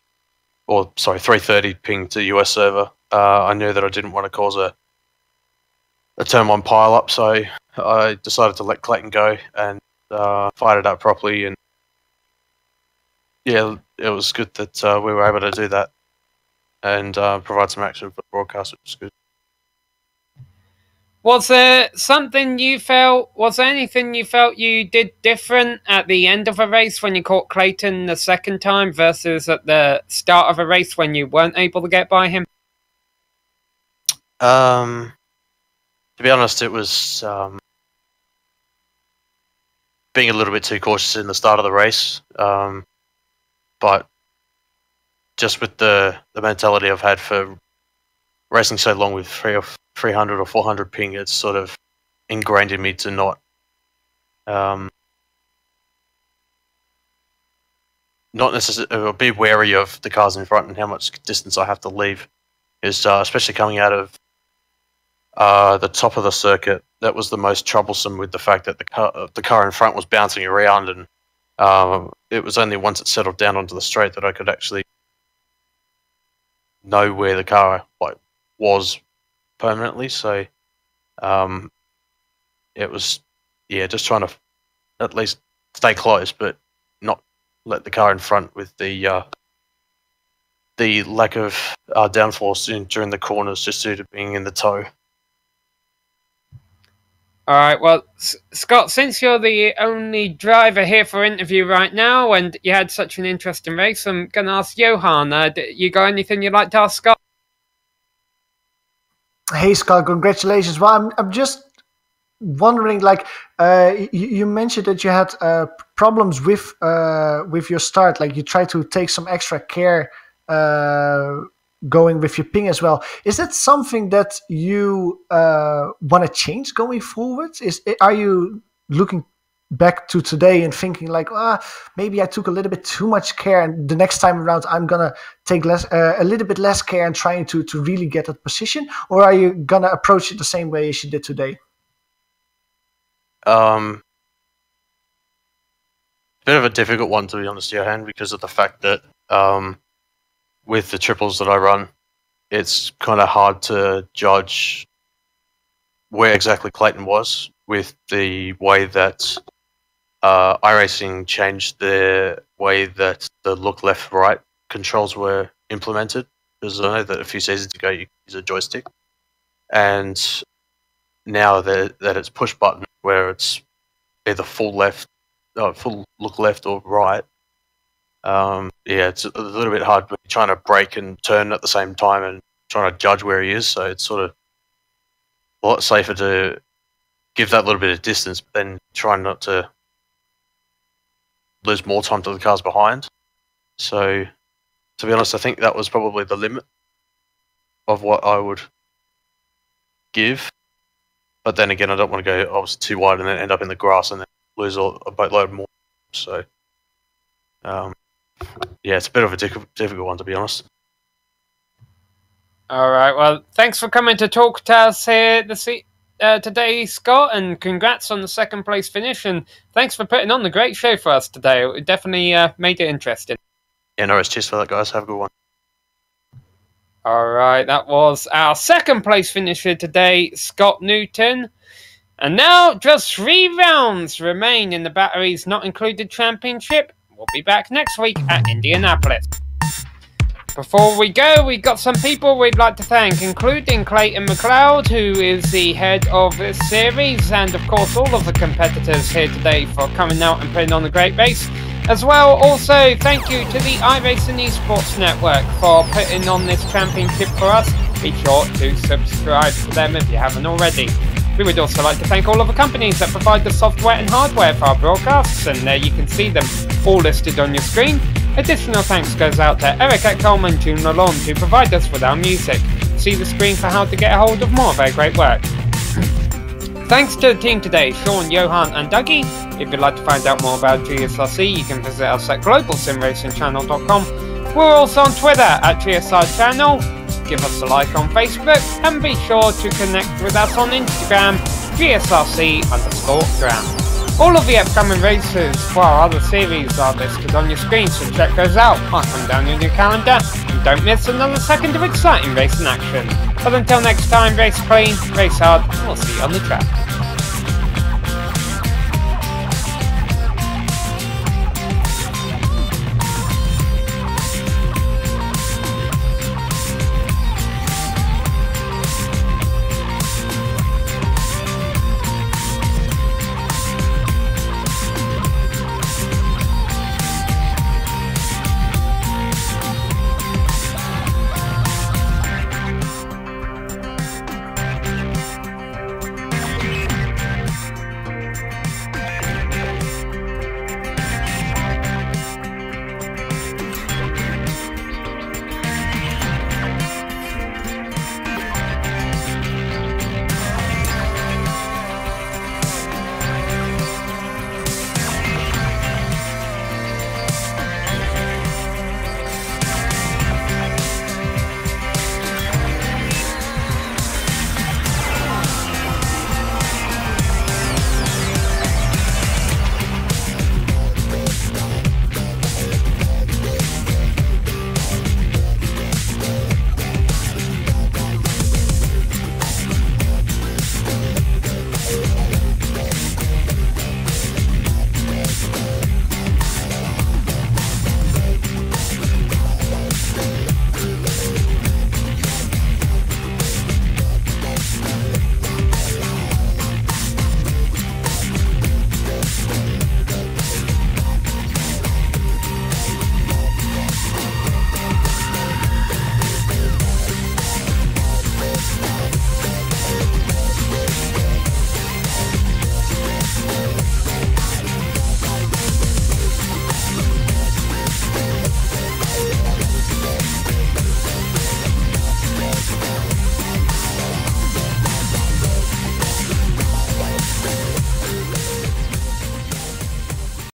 E: or sorry, 330 ping to US server, I knew that I didn't want to cause a turn 1 pile up, so I decided to let Clayton go and fight it out properly. And yeah, it was good that we were able to do that and provide some action for the broadcast, which was good.
B: Was there anything you felt you did different at the end of a race when you caught Clayton the second time versus at the start of a race when you weren't able to get by him?
E: To be honest, it was being a little bit too cautious in the start of the race. But just with the mentality I've had for racing so long with 300 or 400 ping, it's sort of ingrained in me to not Not necessarily be wary of the cars in front and how much distance I have to leave. Is especially coming out of the top of the circuit. That was the most troublesome, with the fact that the car in front was bouncing around, and it was only once it settled down onto the straight that I could actually know where the car was permanently. So it was just trying to at least stay close, but not let the car in front with the lack of downforce during the corners, just due to being in the toe.
B: Alright, well, Scott, since you're the only driver here for interview right now, and you had such an interesting race, I'm going to ask Johan, you got anything you'd like to ask Scott?
C: Hey Scott, congratulations. Well, I'm just wondering, like, you mentioned that you had problems with your start, like you tried to take some extra care going with your ping as well. Is that something that you want to change going forward? Are you looking back to today and thinking like, maybe I took a little bit too much care, and the next time around I'm gonna take a little bit less care and trying to really get that position? Or are you gonna approach it the same way as you did today?
E: Bit of a difficult one, to be honest, Johan, because of the fact that with the triples that I run, it's kind of hard to judge where exactly Clayton was, with the way that iRacing changed the way that the look left-right controls were implemented. Because I know that a few seasons ago you could use a joystick, and now that it's push button, where it's either full look left or right. It's a little bit hard when you're trying to brake and turn at the same time and trying to judge where he is. So it's sort of a lot safer to give that little bit of distance, but then try not to lose more time to the cars behind. So, to be honest, I think that was probably the limit of what I would give. But then again, I don't want to go obviously too wide and then end up in the grass and then lose a boatload more. So, it's a bit of a difficult one, to be honest.
B: Alright, well, thanks for coming to talk to us here today, Scott, and congrats on the second place finish, and thanks for putting on the great show for us today. It definitely made it interesting.
E: Yeah, no worries. Cheers for that, guys. Have a good one.
B: Alright, that was our second place finisher today, Scott Newton. And now, just 3 rounds remain in the Batteries Not Included Championship. We'll be back next week at Indianapolis. Before we go, we've got some people we'd like to thank, including Clayton McLeod, who is the head of this series, and of course all of the competitors here today for coming out and putting on a great race. As well, also, thank you to the iRacing Esports Network for putting on this championship for us. Be sure to subscribe to them if you haven't already. We would also like to thank all of the companies that provide the software and hardware for our broadcasts, and there you can see them all listed on your screen. Additional thanks goes out to Eric at Coleman June Lalonde to provide us with our music. See the screen for how to get a hold of more of their great work. Thanks to the team today, Sean, Johan and Dougie. If you'd like to find out more about GSRC, you can visit us at globalsimracingchannel.com. We're also on Twitter at GSR Channel. Give us a like on Facebook, and be sure to connect with us on Instagram, GSRC_gram. All of the upcoming races for our other series are listed on your screen, so check those out, mark them down in your calendar, and don't miss another second of exciting racing action. But until next time, race clean, race hard, and we'll see you on the track.